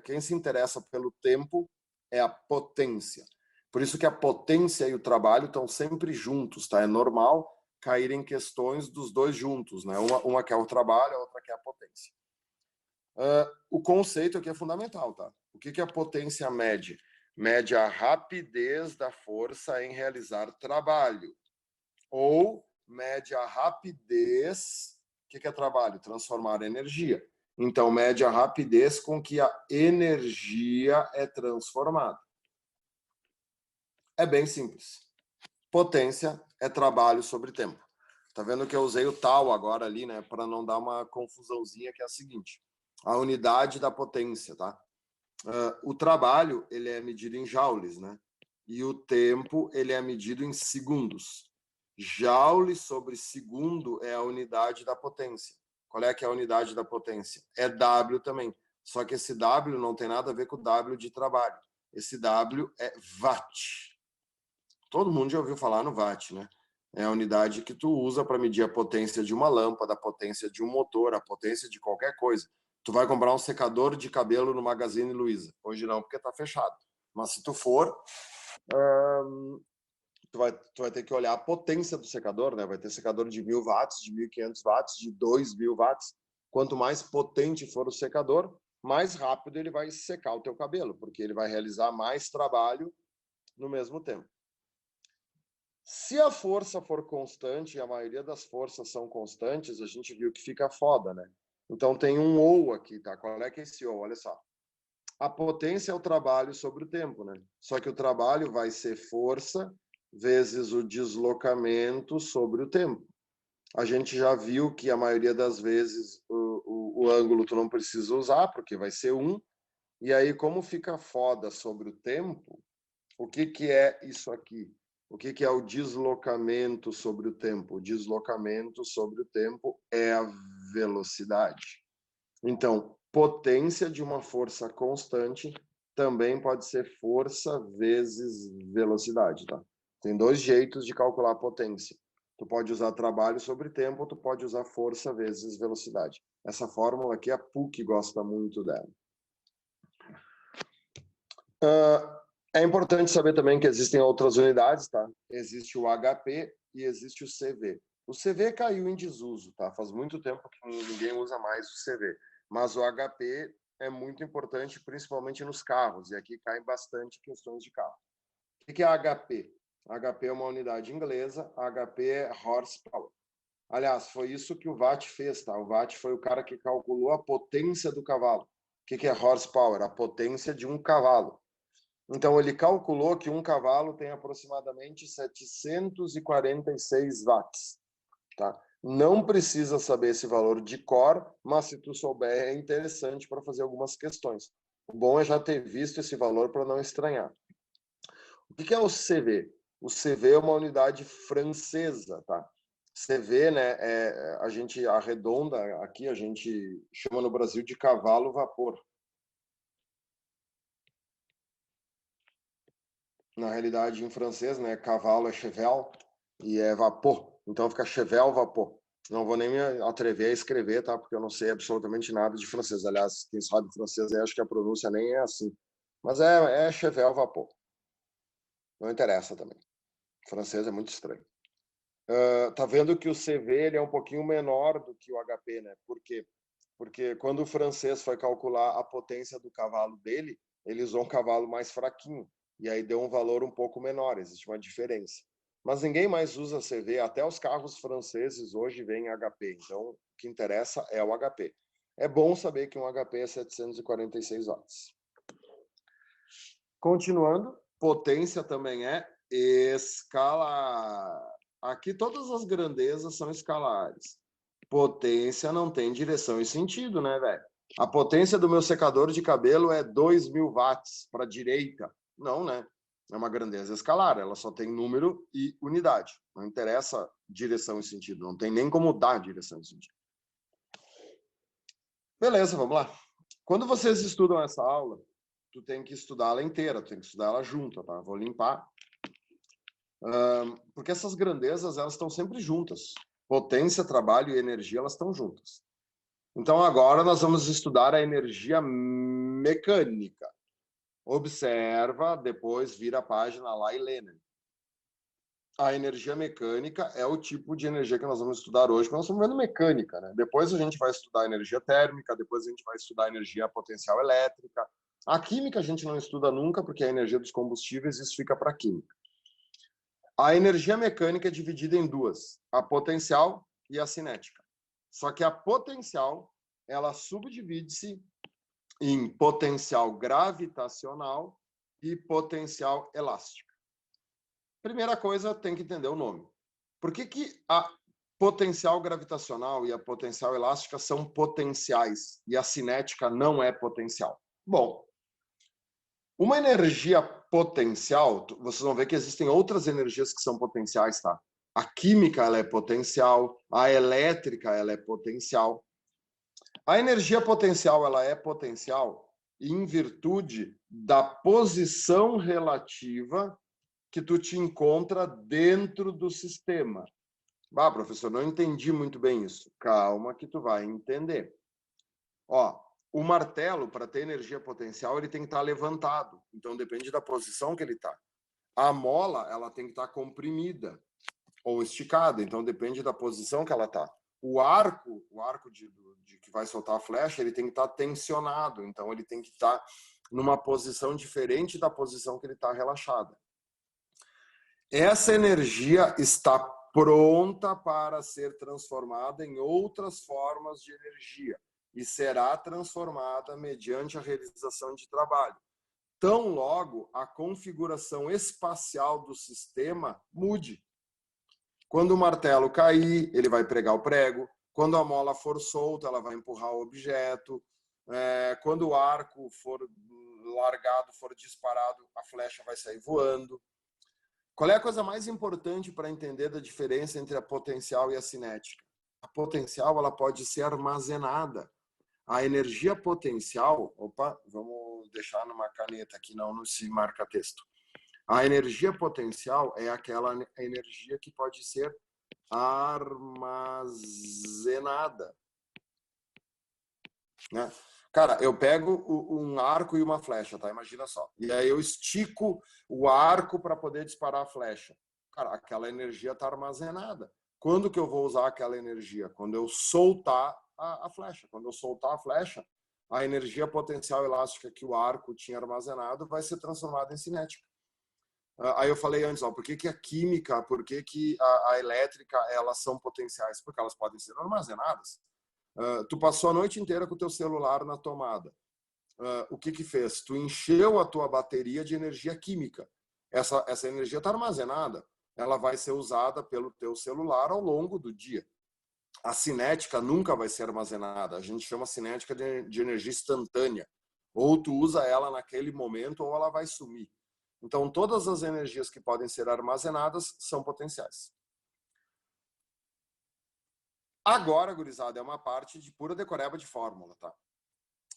quem se interessa pelo tempo é a potência. Por isso que a potência e o trabalho estão sempre juntos, tá? É normal caírem questões dos dois juntos, né? Uma que é o trabalho, a outra que é a potência. O conceito aqui é fundamental, tá? O que a potência mede? Mede a rapidez da força em realizar trabalho. Ou mede a rapidez... O que é trabalho? Transformar energia. Então, mede a rapidez com que a energia é transformada. É bem simples. Potência é trabalho sobre tempo. Tá vendo que eu usei o tal agora ali, né? Para não dar uma confusãozinha, que é a seguinte. A unidade da potência, tá? O trabalho, ele é medido em joules, né? E o tempo, ele é medido em segundos. Joule sobre segundo é a unidade da potência. Qual é que é a unidade da potência? É W também. Só que esse W não tem nada a ver com o W de trabalho. Esse W é watt. Todo mundo já ouviu falar no watt, né? É a unidade que tu usa para medir a potência de uma lâmpada, a potência de um motor, a potência de qualquer coisa. Tu vai comprar um secador de cabelo no Magazine Luiza. Hoje não, porque está fechado. Mas se tu for, tu vai ter que olhar a potência do secador, né? Vai ter secador de 1000 watts, de 1500 watts, de 2000 watts. Quanto mais potente for o secador, mais rápido ele vai secar o teu cabelo, porque ele vai realizar mais trabalho no mesmo tempo. Se a força for constante, e a maioria das forças são constantes, a gente viu que fica foda, né? Então tem um ou aqui, tá? Qual é que é esse ou? Olha só. A potência é o trabalho sobre o tempo, né? Só que o trabalho vai ser força vezes o deslocamento sobre o tempo. A gente já viu que a maioria das vezes o ângulo tu não precisa usar, porque vai ser 1. E aí, como fica foda sobre o tempo, o que é isso aqui? O que é o deslocamento sobre o tempo? O deslocamento sobre o tempo é a velocidade. Então, potência de uma força constante também pode ser força vezes velocidade, tá? Tem 2 jeitos de calcular a potência. Tu pode usar trabalho sobre tempo, ou tu pode usar força vezes velocidade. Essa fórmula aqui, a PUC gosta muito dela. É importante saber também que existem outras unidades, tá? Existe o HP e existe o CV. O CV caiu em desuso, tá? Faz muito tempo que ninguém usa mais o CV. Mas o HP é muito importante, principalmente nos carros. E aqui caem bastante questões de carro. O que é HP? HP é uma unidade inglesa, HP é horsepower. Aliás, foi isso que o Watt fez, tá? O Watt foi o cara que calculou a potência do cavalo. O que é horsepower? A potência de um cavalo. Então, ele calculou que um cavalo tem aproximadamente 746 watts. Tá? Não precisa saber esse valor de cor, mas se tu souber, é interessante para fazer algumas questões. O bom é já ter visto esse valor para não estranhar. O que é o CV? O CV é uma unidade francesa, tá? CV, né, a gente arredonda aqui, a gente chama no Brasil de cavalo vapor. Na realidade, em francês, né, cavalo é cheval e é vapor. Então fica cheval vapor. Não vou nem me atrever a escrever, tá? Porque eu não sei absolutamente nada de francês. Aliás, quem sabe francês, acho que a pronúncia nem é assim. Mas é cheval vapor. Não interessa também. O francês é muito estranho. Tá vendo que o CV ele é um pouquinho menor do que o HP, né? Por quê? Porque quando o francês foi calcular a potência do cavalo dele, ele usou um cavalo mais fraquinho. E aí deu um valor um pouco menor, existe uma diferença. Mas ninguém mais usa CV, até os carros franceses hoje vêm HP. Então, o que interessa é o HP. É bom saber que um HP é 746 watts. Continuando, potência também é escalar. Aqui todas as grandezas são escalares. Potência não tem direção e sentido, né, velho? A potência do meu secador de cabelo é 2000 watts para a direita. Não, né? É uma grandeza escalar, ela só tem número e unidade. Não interessa direção e sentido, não tem nem como dar direção e sentido. Beleza, vamos lá. Quando vocês estudam essa aula, tu tem que estudar ela inteira, tu tem que estudar ela junta, tá? Vou limpar. Porque essas grandezas, elas estão sempre juntas. Potência, trabalho e energia, elas estão juntas. Então, agora nós vamos estudar a energia mecânica. Observa, depois vira a página lá e lê, né? A energia mecânica é o tipo de energia que nós vamos estudar hoje, porque nós estamos vendo mecânica, né? Depois a gente vai estudar energia térmica, depois a gente vai estudar energia potencial elétrica. A química a gente não estuda nunca, porque é a energia dos combustíveis, isso fica para a química. A energia mecânica é dividida em duas, a potencial e a cinética. Só que a potencial, ela subdivide-se em potencial gravitacional e potencial elástica. Primeira coisa, tem que entender o nome. Por que a potencial gravitacional e a potencial elástica são potenciais e a cinética não é potencial? Bom, uma energia potencial, vocês vão ver que existem outras energias que são potenciais, tá? A química, ela é potencial, a elétrica, ela é potencial. A energia potencial, ela é potencial em virtude da posição relativa que tu te encontra dentro do sistema. Ah, professor, não entendi muito bem isso. Calma que tu vai entender. Ó, o martelo, para ter energia potencial, ele tem que estar levantado. Então, depende da posição que ele está. A mola, ela tem que estar comprimida ou esticada, então depende da posição que ela está. O arco de que vai soltar a flecha, ele tem que estar tensionado, então ele tem que estar numa posição diferente da posição que ele está relaxada. Essa energia está pronta para ser transformada em outras formas de energia e será transformada mediante a realização de trabalho. Tão logo a configuração espacial do sistema mude. Quando o martelo cair, ele vai pregar o prego. Quando a mola for solta, ela vai empurrar o objeto. Quando o arco for largado, for disparado, a flecha vai sair voando. Qual é a coisa mais importante para entender da diferença entre a potencial e a cinética? A potencial, ela pode ser armazenada. A energia potencial, vamos deixar numa caneta aqui, não se marca texto. A energia potencial é aquela energia que pode ser armazenada, né? Cara, eu pego um arco e uma flecha, tá? Imagina só. E aí eu estico o arco para poder disparar a flecha. Cara, aquela energia está armazenada. Quando que eu vou usar aquela energia? Quando eu soltar a flecha. Quando eu soltar a flecha, a energia potencial elástica que o arco tinha armazenado vai ser transformada em cinética. Aí eu falei antes, por que a química, por que a elétrica, elas são potenciais? Porque elas podem ser armazenadas. Tu passou a noite inteira com o teu celular na tomada. O que fez? Tu encheu a tua bateria de energia química. Essa energia está armazenada. Ela vai ser usada pelo teu celular ao longo do dia. A cinética nunca vai ser armazenada. A gente chama cinética de energia instantânea. Ou tu usa ela naquele momento ou ela vai sumir. Então, todas as energias que podem ser armazenadas são potenciais. Agora, gurizada, é uma parte de pura decoreba de fórmula, tá?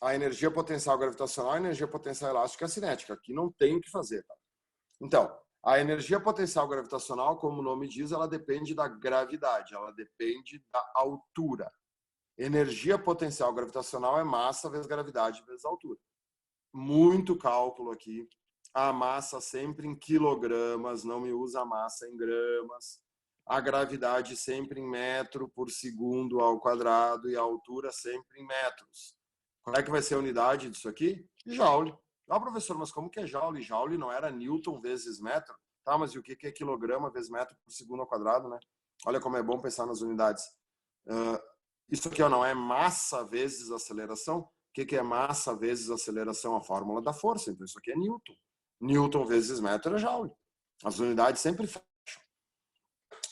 A energia potencial gravitacional, a energia potencial elástica e a cinética. Aqui não tem o que fazer, tá? Então, a energia potencial gravitacional, como o nome diz, ela depende da gravidade, ela depende da altura. Energia potencial gravitacional é massa vezes gravidade vezes altura. Muito cálculo aqui. A massa sempre em quilogramas, não me usa a massa em gramas. A gravidade sempre em metro por segundo ao quadrado e a altura sempre em metros. Qual é que vai ser a unidade disso aqui? Joule. Professor, mas como que é joule? Joule não era Newton vezes metro? Tá, mas e o que é quilograma vezes metro por segundo ao quadrado, né? Olha como é bom pensar nas unidades. Isso aqui não é massa vezes aceleração? O que é massa vezes aceleração? A fórmula da força. Então isso aqui é Newton. Newton vezes metro é joule. As unidades sempre fecham.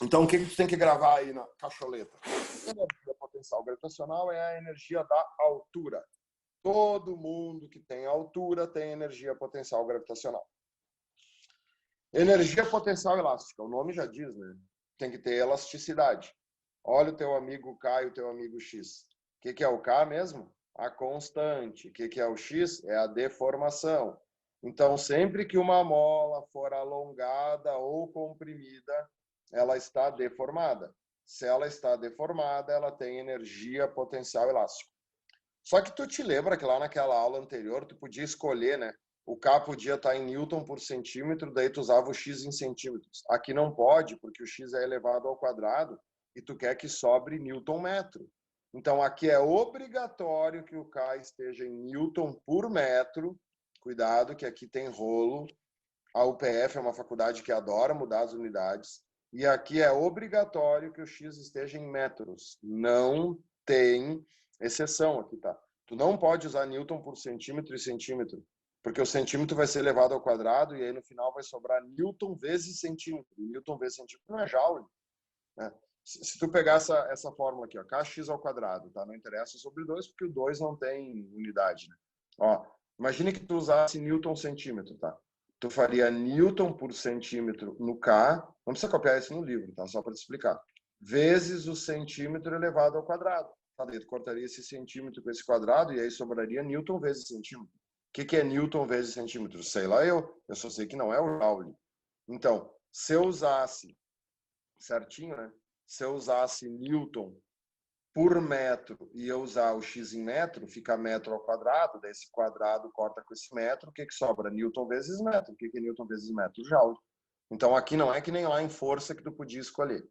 Então, o que tu tem que gravar aí na cacholeta? A energia potencial gravitacional é a energia da altura. Todo mundo que tem altura tem energia potencial gravitacional. Energia potencial elástica, o nome já diz, né? Tem que ter elasticidade. Olha o teu amigo K e o teu amigo X. O que é o K mesmo? A constante. O que é o X? É a deformação. Então, sempre que uma mola for alongada ou comprimida, ela está deformada. Se ela está deformada, ela tem energia potencial elástica. Só que tu te lembra que lá naquela aula anterior, tu podia escolher, né? O K podia estar em Newton por centímetro, daí tu usava o X em centímetros. Aqui não pode, porque o X é elevado ao quadrado e tu quer que sobre Newton metro. Então, aqui é obrigatório que o K esteja em Newton por metro. Cuidado, que aqui tem rolo. A UPF é uma faculdade que adora mudar as unidades. E aqui é obrigatório que o X esteja em metros. Não tem exceção aqui, tá? Tu não pode usar Newton por centímetro e centímetro, porque o centímetro vai ser elevado ao quadrado e aí no final vai sobrar Newton vezes centímetro. Newton vezes centímetro não é joule, né? Se tu pegar essa fórmula aqui, ó, kx ao quadrado, tá? Não interessa sobre 2, porque o 2 não tem unidade, né? Ó, imagine que tu usasse Newton centímetro, tá? Tu faria Newton por centímetro no K, não precisa copiar isso no livro, tá? Só para te explicar. Vezes o centímetro elevado ao quadrado. Tá? Daí tu cortaria esse centímetro com esse quadrado e aí sobraria Newton vezes centímetro. O que é Newton vezes centímetro? Sei lá eu só sei que não é o joule. Então, se eu usasse, certinho, né? Se eu usasse Newton por metro e eu usar o X em metro, fica metro ao quadrado, daí esse quadrado corta com esse metro, o que sobra? Newton vezes metro. O que é Newton vezes metro? Joule. Então, aqui não é que nem lá em força que tu podia escolher.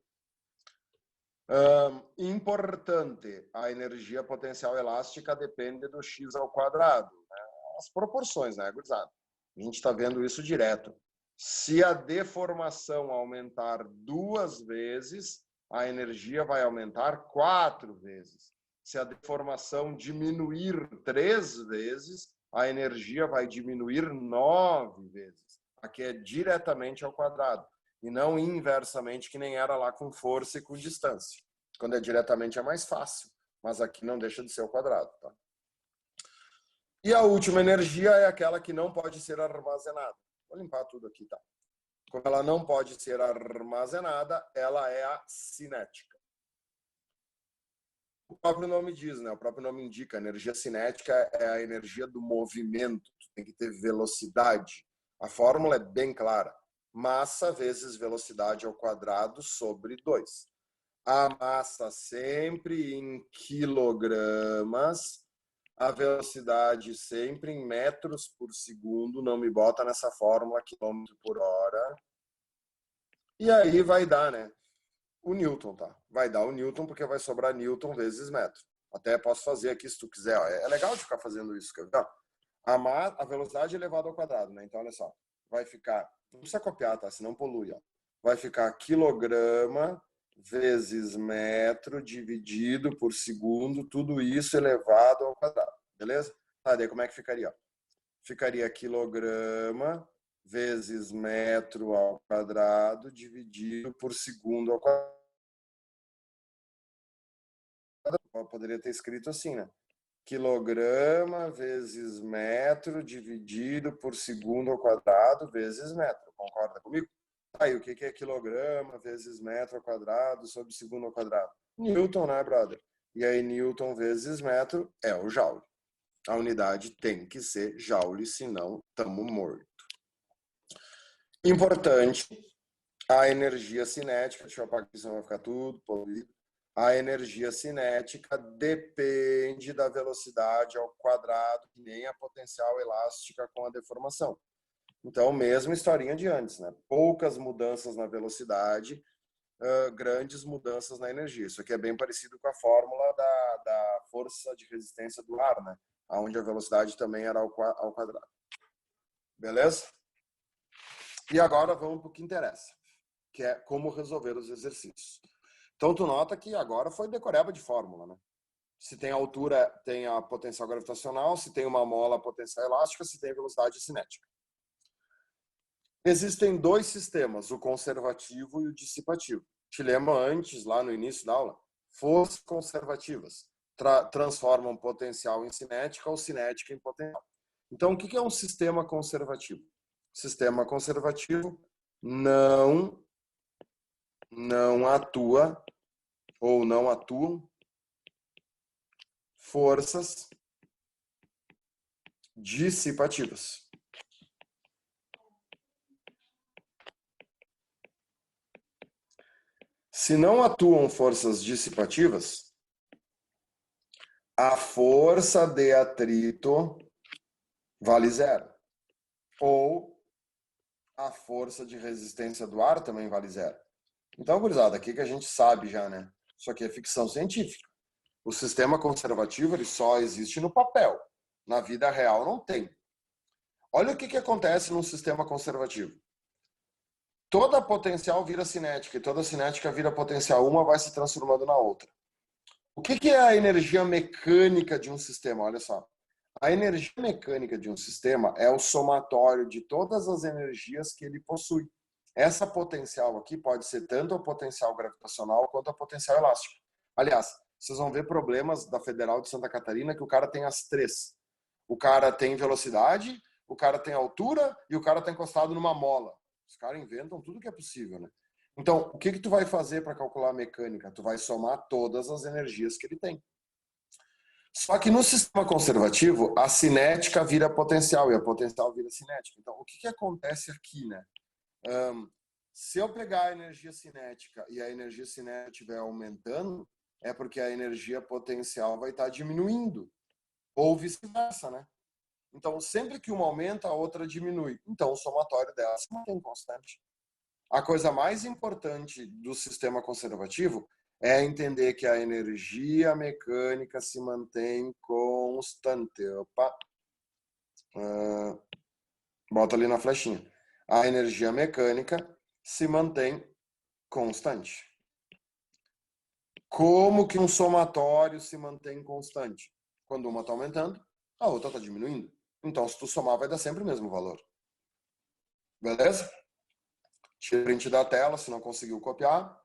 Importante, a energia potencial elástica depende do x ao quadrado. Né? As proporções, né, gurizada? A gente está vendo isso direto. Se a deformação aumentar 2 vezes, a energia vai aumentar 4 vezes. Se a deformação diminuir 3 vezes, a energia vai diminuir 9 vezes. Aqui é diretamente ao quadrado. E não inversamente, que nem era lá com força e com distância. Quando é diretamente é mais fácil, mas aqui não deixa de ser ao quadrado. Tá? E a última energia é aquela que não pode ser armazenada. Vou limpar tudo aqui, tá? Quando ela não pode ser armazenada, ela é a cinética. O próprio nome diz, né? O próprio nome indica, a energia cinética é a energia do movimento, tem que ter velocidade. A fórmula é bem clara. Massa vezes velocidade ao quadrado sobre 2. A massa sempre em quilogramas, a velocidade sempre em metros por segundo, não me bota nessa fórmula quilômetro por hora. E aí vai dar, né? O Newton, tá? Vai dar o Newton porque vai sobrar Newton vezes metro. Até posso fazer aqui se tu quiser. Ó. É legal de ficar fazendo isso, quer ver? A velocidade elevada ao quadrado, né? Então, olha só. Vai ficar... Não precisa copiar, tá? Senão polui, ó. Vai ficar quilograma vezes metro dividido por segundo, tudo isso elevado ao quadrado, beleza? Tá, daí como é que ficaria? Ó? Ficaria quilograma vezes metro ao quadrado dividido por segundo ao quadrado. Poderia ter escrito assim, né? Quilograma vezes metro dividido por segundo ao quadrado vezes metro. Concorda comigo? Aí, o que é quilograma vezes metro ao quadrado sobre segundo ao quadrado? Newton, né, brother? E aí, Newton vezes metro é o joule. A unidade tem que ser joule, senão estamos mortos. Importante, a energia cinética, deixa eu apagar aqui, senão vai ficar tudo poluído. A energia cinética depende da velocidade ao quadrado, que nem a potencial elástica com a deformação. Então, mesma historinha de antes, né? Poucas mudanças na velocidade, grandes mudanças na energia. Isso aqui é bem parecido com a fórmula da força de resistência do ar, né? Onde a velocidade também era ao quadrado. Beleza? E agora vamos para o que interessa, que é como resolver os exercícios. Então, tu nota que agora foi decoreba de fórmula, né? Se tem altura, tem a potencial gravitacional, se tem uma mola, a potencial elástica, se tem velocidade cinética. Existem 2 sistemas, o conservativo e o dissipativo. Te lembra antes, lá no início da aula? Forças conservativas transformam potencial em cinética ou cinética em potencial. Então, o que é um sistema conservativo? Sistema conservativo não atua ou não atuam forças dissipativas. Se não atuam forças dissipativas, a força de atrito vale 0. Ou a força de resistência do ar também vale 0. Então, gurizada, aqui que a gente sabe já, né? Isso aqui é ficção científica. O sistema conservativo ele só existe no papel. Na vida real não tem. Olha o que acontece num sistema conservativo. Toda potencial vira cinética e toda cinética vira potencial. Uma vai se transformando na outra. O que é a energia mecânica de um sistema? Olha só. A energia mecânica de um sistema é o somatório de todas as energias que ele possui. Essa potencial aqui pode ser tanto a potencial gravitacional quanto a potencial elástica. Aliás, vocês vão ver problemas da Federal de Santa Catarina que o cara tem as 3. O cara tem velocidade, o cara tem altura e o cara está encostado numa mola. Os caras inventam tudo que é possível, né? Então, o que tu vai fazer para calcular a mecânica? Tu vai somar todas as energias que ele tem. Só que no sistema conservativo, a cinética vira potencial e a potencial vira cinética. Então, o que acontece aqui, né? Se eu pegar a energia cinética e a energia cinética estiver aumentando, é porque a energia potencial vai estar diminuindo. Ou vice-versa, né? Então, sempre que uma aumenta, a outra diminui. Então, o somatório delas se mantém constante. A coisa mais importante do sistema conservativo é entender que a energia mecânica se mantém constante. Opa. Bota ali na flechinha. A energia mecânica se mantém constante. Como que um somatório se mantém constante? Quando uma está aumentando, a outra está diminuindo. Então, se tu somar, vai dar sempre o mesmo valor. Beleza? Tira print da tela, se não conseguiu copiar.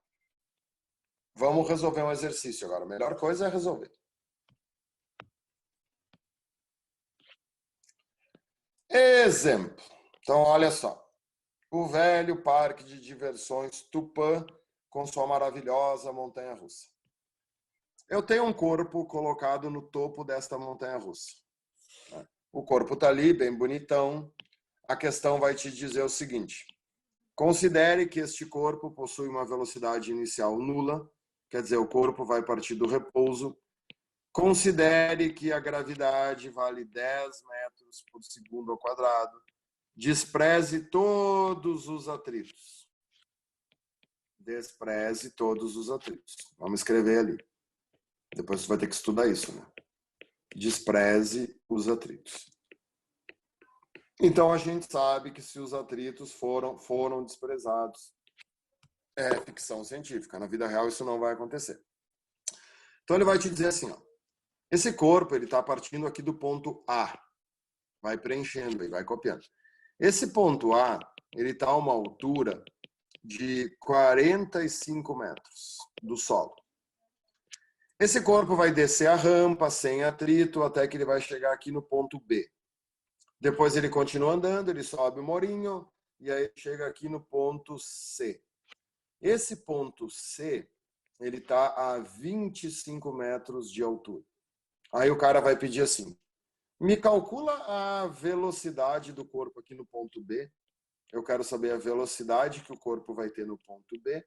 Vamos resolver um exercício agora. A melhor coisa é resolver. Exemplo. Então, olha só. O velho parque de diversões Tupã com sua maravilhosa montanha-russa. Eu tenho um corpo colocado no topo desta montanha-russa. O corpo está ali, bem bonitão. A questão vai te dizer o seguinte. Considere que este corpo possui uma velocidade inicial nula, quer dizer, o corpo vai partir do repouso. Considere que a gravidade vale 10 metros por segundo ao quadrado. Despreze todos os atritos. Despreze todos os atritos. Vamos escrever ali. Depois você vai ter que estudar isso, né? Despreze os atritos. Então a gente sabe que se os atritos foram desprezados, é ficção científica. Na vida real isso não vai acontecer. Então ele vai te dizer assim, ó, esse corpo ele está partindo aqui do ponto A, vai preenchendo e vai copiando. Esse ponto A ele está a uma altura de 45 metros do solo. Esse corpo vai descer a rampa sem atrito até que ele vai chegar aqui no ponto B. Depois ele continua andando, ele sobe o morinho e aí chega aqui no ponto C. Esse ponto C, ele está a 25 metros de altura. Aí o cara vai pedir assim, me calcula a velocidade do corpo aqui no ponto B. Eu quero saber a velocidade que o corpo vai ter no ponto B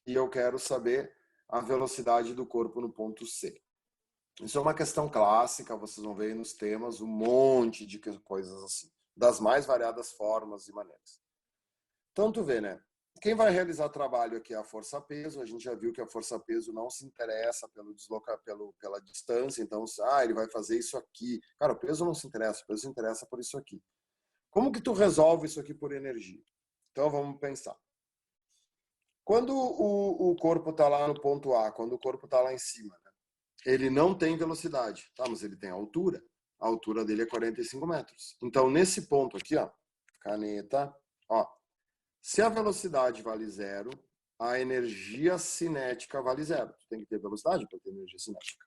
e eu quero saber a velocidade do corpo no ponto C. Isso é uma questão clássica, vocês vão ver aí nos temas um monte de coisas assim, das mais variadas formas e maneiras. Então, tu vê, né? Quem vai realizar trabalho aqui é a força-peso. A gente já viu que a força-peso não se interessa pela distância. Então, ele vai fazer isso aqui. Cara, o peso não se interessa, o peso se interessa por isso aqui. Como que tu resolve isso aqui por energia? Então, vamos pensar. Quando o corpo está lá no ponto A, quando o corpo está lá em cima, né? Ele não tem velocidade, tá? Mas ele tem altura. A altura dele é 45 metros. Então, nesse ponto aqui, ó, caneta, ó, se a velocidade vale zero, a energia cinética vale zero. Tu tem que ter velocidade para ter energia cinética.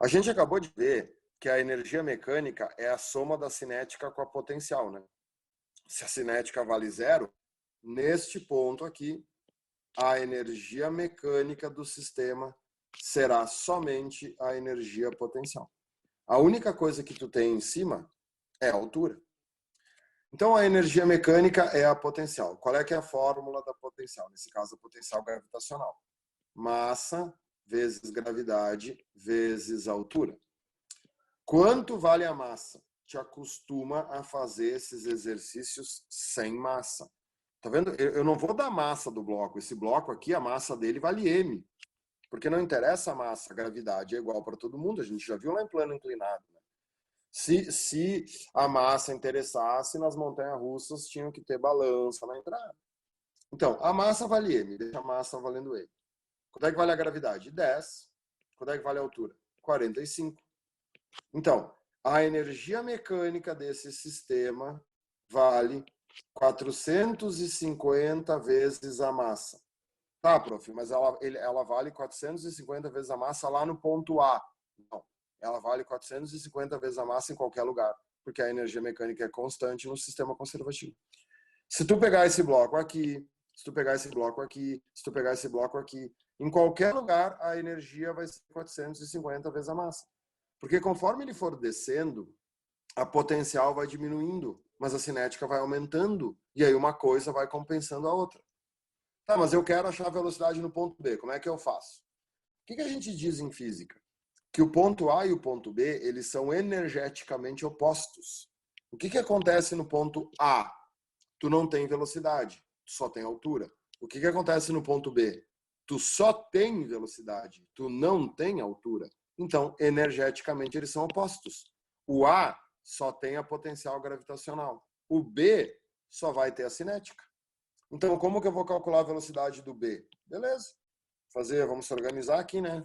A gente acabou de ver que a energia mecânica é a soma da cinética com a potencial, né? Se a cinética vale zero, neste ponto aqui, a energia mecânica do sistema será somente a energia potencial. A única coisa que tu tem em cima é a altura. Então, a energia mecânica é a potencial. Qual é que é a fórmula da potencial? Nesse caso, a potencial gravitacional. Massa vezes gravidade vezes altura. Quanto vale a massa? Te acostuma a fazer esses exercícios sem massa. Tá vendo? Eu não vou dar massa do bloco. Esse bloco aqui, a massa dele vale m. Porque não interessa a massa, a gravidade é igual para todo mundo. A gente já viu lá em plano inclinado. Né? Se a massa interessasse, nas montanhas-russas tinham que ter balança na entrada. Então, a massa vale m, deixa a massa valendo m. Quanto é que vale a gravidade? 10. Quanto é que vale a altura? 45. Então, a energia mecânica desse sistema vale 450 vezes a massa. Tá, prof, mas ela vale 450 vezes a massa lá no ponto A. Não, ela vale 450 vezes a massa em qualquer lugar, porque a energia mecânica é constante no sistema conservativo. Se tu pegar esse bloco aqui, se tu pegar esse bloco aqui, se tu pegar esse bloco aqui, em qualquer lugar a energia vai ser 450 vezes a massa. Porque conforme ele for descendo, a potencial vai diminuindo, mas a cinética vai aumentando, e aí uma coisa vai compensando a outra. Tá, mas eu quero achar a velocidade no ponto B, como é que eu faço? O que a gente diz em física? Que o ponto A e o ponto B, eles são energeticamente opostos. O que acontece no ponto A? Tu não tem velocidade, tu só tem altura. O que acontece no ponto B? Tu só tem velocidade, tu não tem altura. Então, energeticamente, eles são opostos. O A só tem a potencial gravitacional. O B só vai ter a cinética. Então, como que eu vou calcular a velocidade do B? Beleza. Vamos se organizar aqui, né?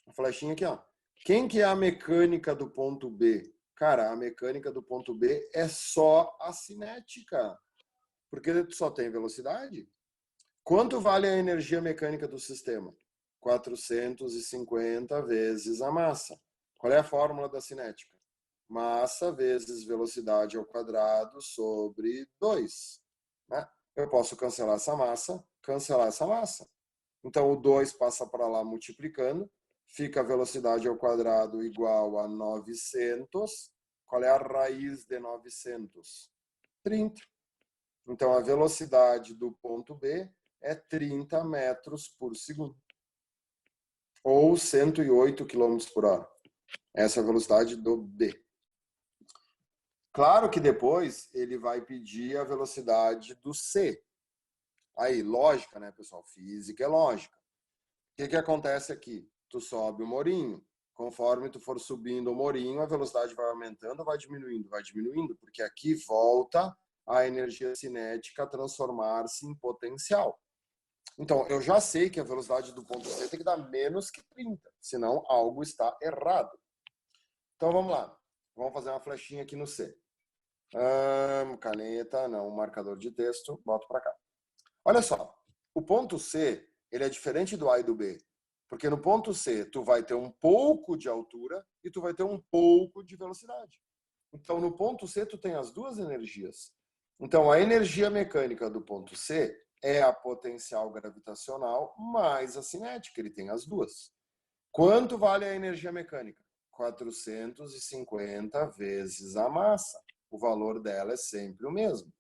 A flechinha aqui, ó. Quem que é a mecânica do ponto B? Cara, a mecânica do ponto B é só a cinética. Porque tu só tem velocidade. Quanto vale a energia mecânica do sistema? 450 vezes a massa. Qual é a fórmula da cinética? Massa vezes velocidade ao quadrado sobre 2. Né? Eu posso cancelar essa massa. Então, o 2 passa para lá multiplicando, fica a velocidade ao quadrado igual a 900. Qual é a raiz de 900? 30. Então, a velocidade do ponto B é 30 metros por segundo. Ou 108 km por hora. Essa é a velocidade do B. Claro que depois ele vai pedir a velocidade do C. Aí, lógica, né, pessoal? Física é lógica. O que acontece aqui? Tu sobe o morinho. Conforme tu for subindo o morinho, a velocidade vai aumentando ou vai diminuindo? Vai diminuindo, porque aqui volta a energia cinética a transformar-se em potencial. Então, eu já sei que a velocidade do ponto C tem que dar menos que 30, senão algo está errado. Então, vamos lá. Vamos fazer uma flechinha aqui no C. Caneta, não, marcador de texto, boto para cá. Olha só, o ponto C, ele é diferente do A e do B. Porque no ponto C, tu vai ter um pouco de altura e tu vai ter um pouco de velocidade. Então, no ponto C, tu tem as duas energias. Então, a energia mecânica do ponto C é a potencial gravitacional mais a cinética. Ele tem as duas. Quanto vale a energia mecânica? 450 vezes a massa. O valor dela é sempre o mesmo.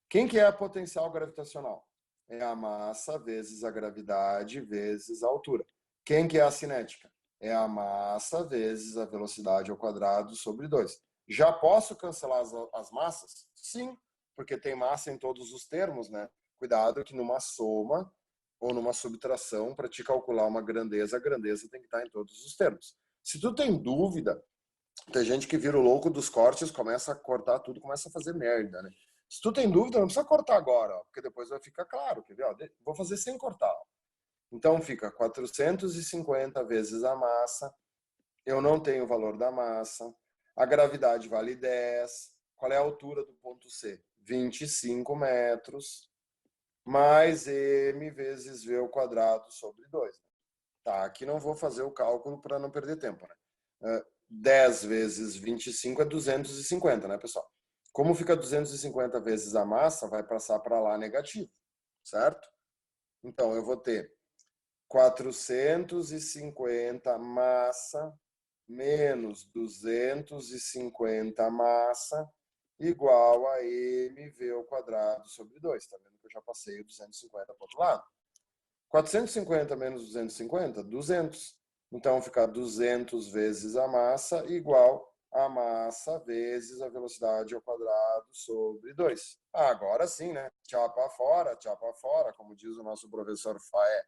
Quem que é a potencial gravitacional? É a massa vezes a gravidade vezes a altura. Quem que é a cinética? É a massa vezes a velocidade ao quadrado sobre 2. Já posso cancelar as massas? Sim, porque tem massa em todos os termos, né? Cuidado que numa soma ou numa subtração, para te calcular uma grandeza, a grandeza tem que estar em todos os termos. Se tu tem dúvida, tem gente que vira o louco dos cortes, começa a cortar tudo, começa a fazer merda, né? Se tu tem dúvida, não precisa cortar agora, ó, porque depois vai ficar claro. Quer ver? Ó, vou fazer sem cortar. Ó. Então fica 450 vezes a massa. Eu não tenho o valor da massa. A gravidade vale 10. Qual é a altura do ponto C? 25 metros. Mais m vezes v ao quadrado sobre 2. Tá, aqui não vou fazer o cálculo para não perder tempo, né? 10 vezes 25 é 250, né, pessoal? Como fica 250 vezes a massa, vai passar para lá negativo, certo? Então, eu vou ter 450 massa menos 250 massa igual a mv ao quadrado sobre 2. Tá vendo que eu já passei o 250 para o outro lado? 450 menos 250, 200. Então, fica 200 vezes a massa igual a massa vezes a velocidade ao quadrado sobre 2. Agora sim, né? Chapa fora, como diz o nosso professor Faé.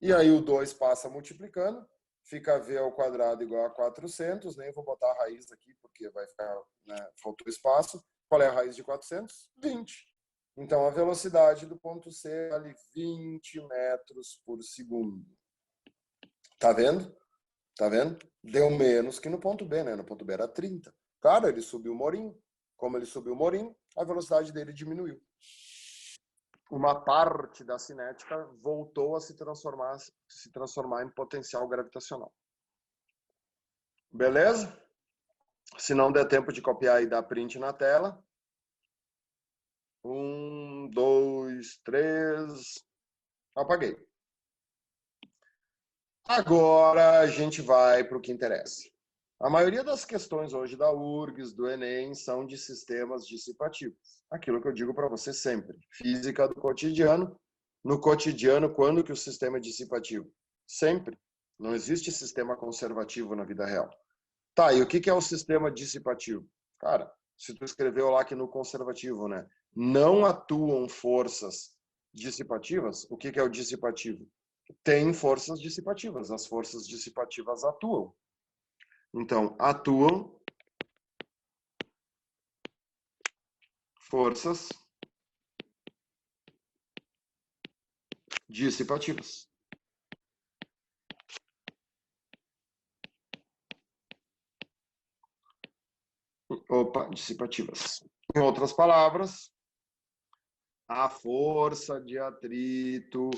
E aí o 2 passa multiplicando, fica v ao quadrado igual a 400, nem vou botar a raiz aqui porque vai ficar, né, faltou espaço. Qual é a raiz de 400? 20. Então, a velocidade do ponto C vale 20 metros por segundo. Tá vendo? Tá vendo? Deu menos que no ponto B, né? No ponto B era 30. Claro, ele subiu o morinho. Como ele subiu o morinho, a velocidade dele diminuiu. Uma parte da cinética voltou a se transformar em potencial gravitacional. Beleza? Se não der tempo de copiar e dar print na tela. 1, 2, 3. Apaguei. Agora a gente vai para o que interessa. A maioria das questões hoje da URGS, do Enem, são de sistemas dissipativos. Aquilo que eu digo para você sempre. Física do cotidiano. No cotidiano, quando que o sistema é dissipativo? Sempre. Não existe sistema conservativo na vida real. Tá, e o que é o sistema dissipativo? Cara, se tu escreveu lá que no conservativo, né, não atuam forças dissipativas, o que é o dissipativo? Tem forças dissipativas, as forças dissipativas atuam. Então, atuam forças dissipativas. Opa, dissipativas. Em outras palavras, a força de atrito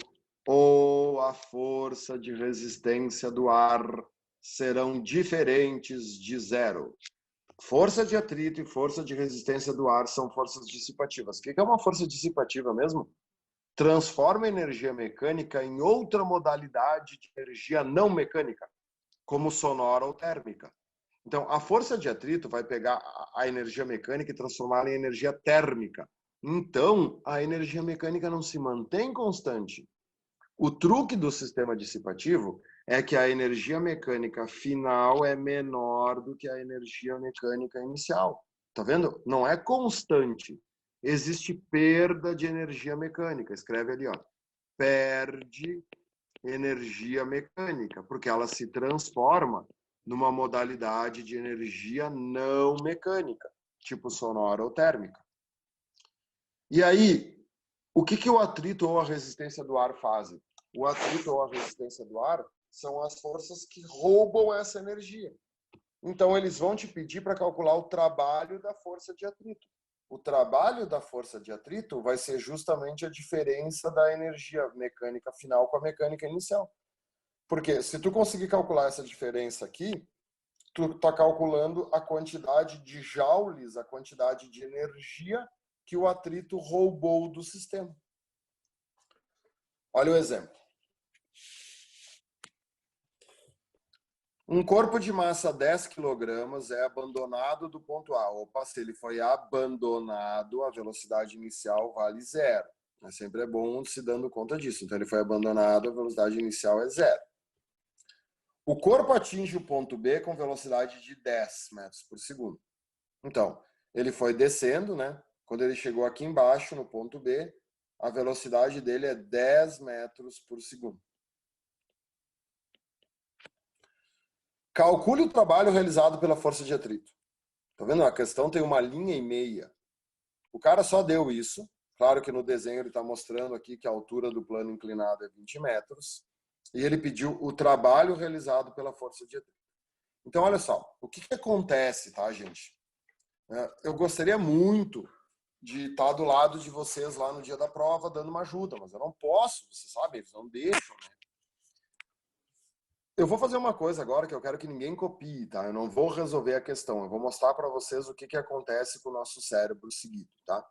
ou a força de resistência do ar serão diferentes de zero. Força de atrito e força de resistência do ar são forças dissipativas. O que é uma força dissipativa mesmo? Transforma a energia mecânica em outra modalidade de energia não mecânica, como sonora ou térmica. Então, a força de atrito vai pegar a energia mecânica e transformá-la em energia térmica. Então, a energia mecânica não se mantém constante. O truque do sistema dissipativo é que a energia mecânica final é menor do que a energia mecânica inicial. Tá vendo? Não é constante. Existe perda de energia mecânica. Escreve ali, ó. Perde energia mecânica, porque ela se transforma numa modalidade de energia não mecânica, tipo sonora ou térmica. E aí, o que o atrito ou a resistência do ar fazem? O atrito ou a resistência do ar são as forças que roubam essa energia. Então, eles vão te pedir para calcular o trabalho da força de atrito. O trabalho da força de atrito vai ser justamente a diferença da energia mecânica final com a mecânica inicial. Porque se tu conseguir calcular essa diferença aqui, tu está calculando a quantidade de joules, a quantidade de energia que o atrito roubou do sistema. Olha o exemplo. Um corpo de massa 10 kg é abandonado do ponto A. Opa, se ele foi abandonado, a velocidade inicial vale zero. Mas sempre é bom se dando conta disso. Então, ele foi abandonado, a velocidade inicial é zero. O corpo atinge o ponto B com velocidade de 10 metros por segundo. Então, ele foi descendo, né? Quando ele chegou aqui embaixo, no ponto B, a velocidade dele é 10 metros por segundo. Calcule o trabalho realizado pela força de atrito. Tá vendo? A questão tem uma linha e meia. O cara só deu isso. Claro que no desenho ele está mostrando aqui que a altura do plano inclinado é 20 metros. E ele pediu o trabalho realizado pela força de atrito. Então, olha só. O que acontece, tá, gente? Eu gostaria muito de estar do lado de vocês lá no dia da prova dando uma ajuda, mas eu não posso, você sabe, eles não deixam, né? Eu vou fazer uma coisa agora que eu quero que ninguém copie, tá? Eu não vou resolver a questão, eu vou mostrar para vocês o que acontece com o nosso cérebro seguido, tá?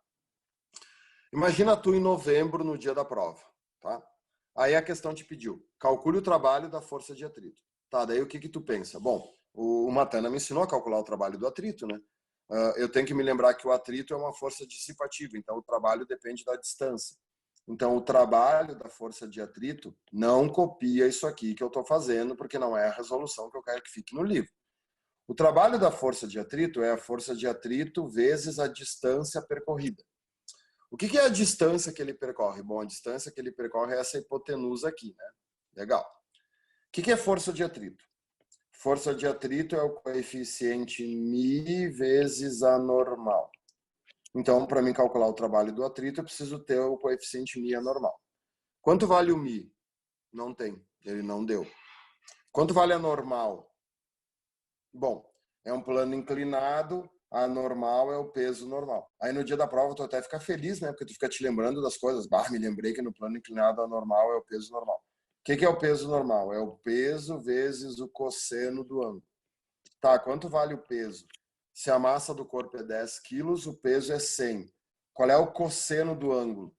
Imagina tu em novembro, no dia da prova, tá? Aí a questão te pediu, calcule o trabalho da força de atrito. Tá, daí o que tu pensa? Bom, o Matana me ensinou a calcular o trabalho do atrito, né? Eu tenho que me lembrar que o atrito é uma força dissipativa, então o trabalho depende da distância. Então, o trabalho da força de atrito não copia isso aqui que eu estou fazendo, porque não é a resolução que eu quero que fique no livro. O trabalho da força de atrito é a força de atrito vezes a distância percorrida. O que é a distância que ele percorre? Bom, a distância que ele percorre é essa hipotenusa aqui, né? Legal. O que é força de atrito? Força de atrito é o coeficiente μ vezes a normal. Então, para mim calcular o trabalho do atrito, eu preciso ter o coeficiente μ anormal. Quanto vale o μ? Não tem, ele não deu. Quanto vale a normal? Bom, é um plano inclinado, a normal é o peso normal. Aí no dia da prova tu até fica feliz, né? Porque tu fica te lembrando das coisas. Bah, me lembrei que no plano inclinado a normal é o peso normal. O que é o peso normal? É o peso vezes o cosseno do ângulo. Tá, quanto vale o peso? Se a massa do corpo é 10 quilos, o peso é 100. Qual é o cosseno do ângulo?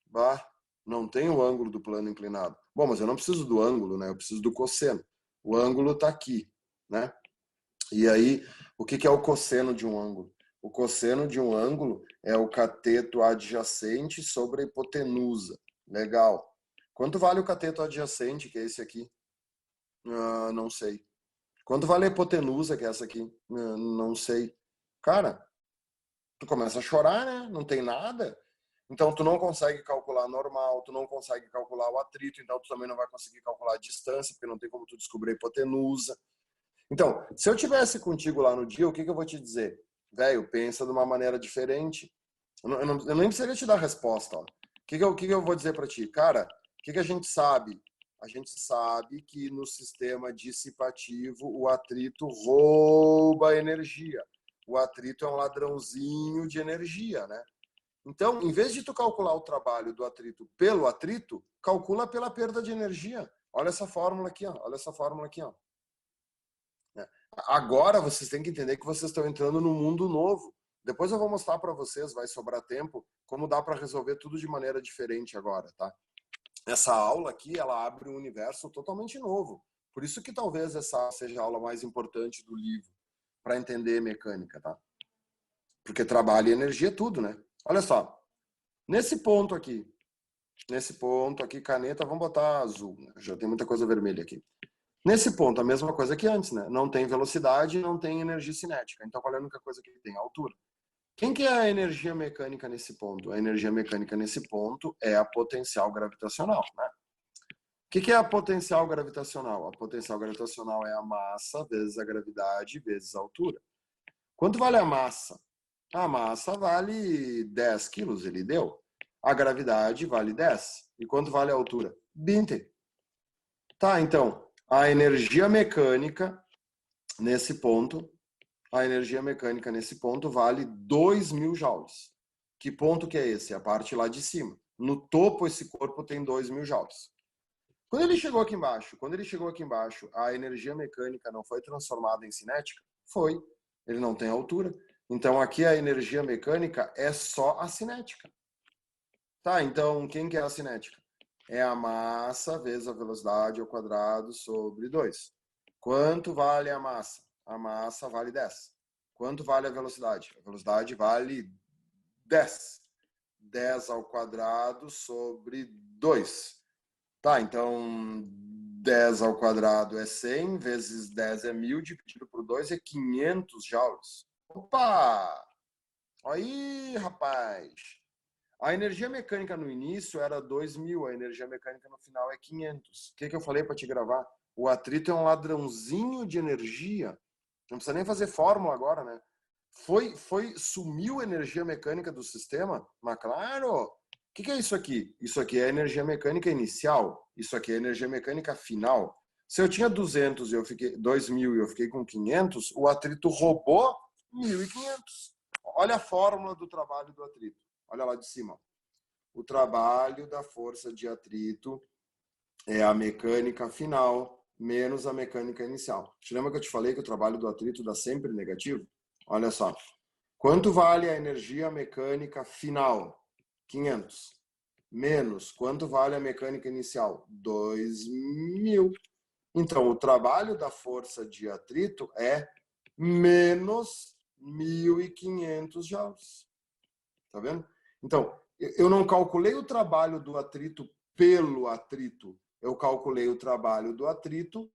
Bah, não tem o ângulo do plano inclinado. Bom, mas eu não preciso do ângulo, né? Eu preciso do cosseno. O ângulo está aqui, né? E aí, o que é o cosseno de um ângulo? O cosseno de um ângulo é o cateto adjacente sobre a hipotenusa. Legal. Quanto vale o cateto adjacente, que é esse aqui? Não sei. Quanto vale a hipotenusa, que é essa aqui? Não sei. Cara, Tu começa a chorar, né? Não tem nada. Então, tu não consegue calcular normal, tu não consegue calcular o atrito, então tu também não vai conseguir calcular a distância, porque não tem como tu descobrir a hipotenusa. Então, se eu tivesse contigo lá no dia, o que eu vou te dizer? Velho, pensa de uma maneira diferente. Eu nem precisaria te dar resposta. Ó. O que eu vou dizer para ti? Cara, o que a gente sabe? A gente sabe que no sistema dissipativo o atrito rouba energia. O atrito é um ladrãozinho de energia, né? Então, em vez de tu calcular o trabalho do atrito pelo atrito, calcula pela perda de energia. Olha essa fórmula aqui, ó. Olha essa fórmula aqui, ó. Agora vocês têm que entender que vocês estão entrando num mundo novo. Depois eu vou mostrar para vocês, vai sobrar tempo, como dá para resolver tudo de maneira diferente agora, tá? Essa aula aqui, ela abre um universo totalmente novo. Por isso que talvez essa seja a aula mais importante do livro, para entender mecânica, tá? Porque trabalho e energia é tudo, né? Olha só, nesse ponto aqui, caneta, vamos botar azul, né? Já tem muita coisa vermelha aqui. Nesse ponto, a mesma coisa que antes, né? Não tem velocidade, não tem energia cinética. Então, qual é a única coisa que tem? A altura. Quem que é a energia mecânica nesse ponto? A energia mecânica nesse ponto é a potencial gravitacional, né? O que é a potencial gravitacional? A potencial gravitacional é a massa vezes a gravidade vezes a altura. Quanto vale a massa? A massa vale 10 quilos, ele deu. A gravidade vale 10. E quanto vale a altura? 20. Tá, então, a energia mecânica nesse ponto, vale 2.000 joules. Que ponto que é esse? A parte lá de cima. No topo, esse corpo tem 2.000 joules. Quando ele chegou aqui embaixo, a energia mecânica não foi transformada em cinética? Foi. Ele não tem altura. Então, aqui a energia mecânica é só a cinética. Tá, então, quem que é a cinética? É a massa vezes a velocidade ao quadrado sobre 2. Quanto vale a massa? A massa vale 10. Quanto vale a velocidade? A velocidade vale 10. 10 ao quadrado sobre 2. Tá, então 10 ao quadrado é 100, vezes 10 é 1.000, dividido por 2 é 500 joules. Opa! Aí, rapaz! A energia mecânica no início era 2.000, a energia mecânica no final é 500. O que eu falei para te gravar? O atrito é um ladrãozinho de energia. Não precisa nem fazer fórmula agora, né? Sumiu a energia mecânica do sistema? Mas claro! O que é isso aqui? Isso aqui é a energia mecânica inicial. Isso aqui é a energia mecânica final. Se eu tinha 200 e eu fiquei 2.000 e eu fiquei com 500, o atrito roubou 1.500. Olha a fórmula do trabalho do atrito. Olha lá de cima. O trabalho da força de atrito é a mecânica final menos a mecânica inicial. Te lembra que eu te falei que o trabalho do atrito dá sempre negativo? Olha só. Quanto vale a energia mecânica final? 500. Menos. Quanto vale a mecânica inicial? 2.000. Então, o trabalho da força de atrito é menos 1.500 joules. Tá vendo? Então, eu não calculei o trabalho do atrito pelo atrito, eu calculei o trabalho do atrito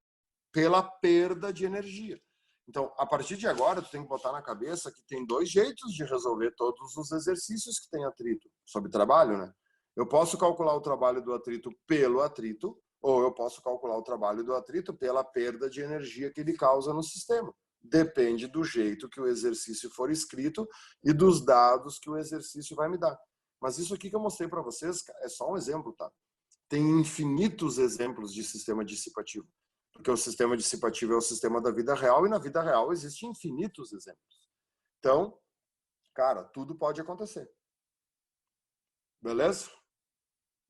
pela perda de energia. Então, a partir de agora, tu tem que botar na cabeça que tem 2 jeitos de resolver todos os exercícios que tem atrito sobre trabalho, né? Eu posso calcular o trabalho do atrito pelo atrito, ou eu posso calcular o trabalho do atrito pela perda de energia que ele causa no sistema. Depende do jeito que o exercício for escrito e dos dados que o exercício vai me dar. Mas isso aqui que eu mostrei para vocês é só um exemplo, tá? Tem infinitos exemplos de sistema dissipativo. Porque o sistema dissipativo é o sistema da vida real e na vida real existem infinitos exemplos. Então, cara, tudo pode acontecer. Beleza?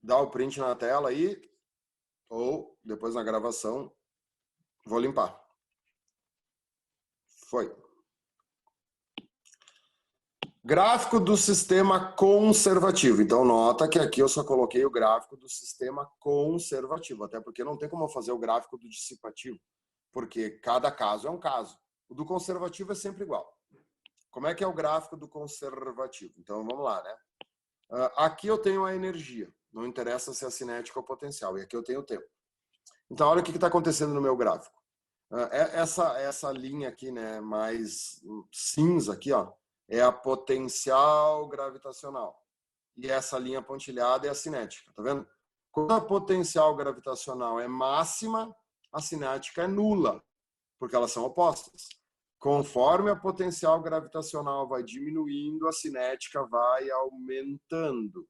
Dá o print na tela aí, ou depois na gravação, vou limpar. Foi. Gráfico do sistema conservativo. Então, nota que aqui eu só coloquei o gráfico do sistema conservativo, até porque não tem como eu fazer o gráfico do dissipativo, porque cada caso é um caso. O do conservativo é sempre igual. Como é que é o gráfico do conservativo? Então, vamos lá, né? Aqui eu tenho a energia, não interessa se é cinética ou potencial, e aqui eu tenho o tempo. Então, olha o que está acontecendo no meu gráfico. Essa linha aqui, né, mais cinza aqui, ó, é a potencial gravitacional. E essa linha pontilhada é a cinética, tá vendo? Quando a potencial gravitacional é máxima, a cinética é nula, porque elas são opostas. Conforme a potencial gravitacional vai diminuindo, a cinética vai aumentando.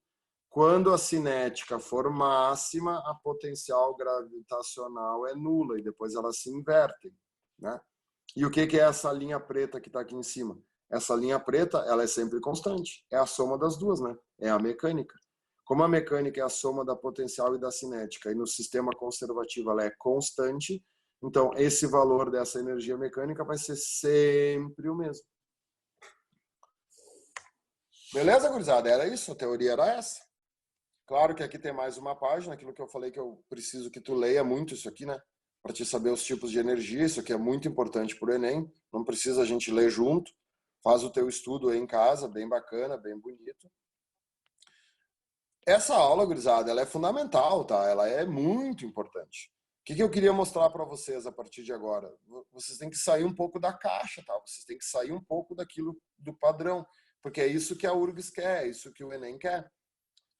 Quando a cinética for máxima, a potencial gravitacional é nula e depois elas se invertem, né? E o que é essa linha preta que está aqui em cima? Essa linha preta, ela é sempre constante. É a soma das duas, né? É a mecânica. Como a mecânica é a soma da potencial e da cinética, e no sistema conservativo ela é constante, então esse valor dessa energia mecânica vai ser sempre o mesmo. Beleza, gurizada? Era isso? A teoria era essa. Claro que aqui tem mais uma página, aquilo que eu falei que eu preciso que tu leia muito isso aqui, né? Para te saber os tipos de energia, isso aqui é muito importante para o Enem, não precisa a gente ler junto, faz o teu estudo aí em casa, bem bacana, bem bonito. Essa aula, gurizada, ela é fundamental, tá? Ela é muito importante. O que eu queria mostrar para vocês a partir de agora? Vocês têm que sair um pouco da caixa, tá? Vocês têm que sair um pouco daquilo do padrão, porque é isso que a URGS quer, é isso que o Enem quer.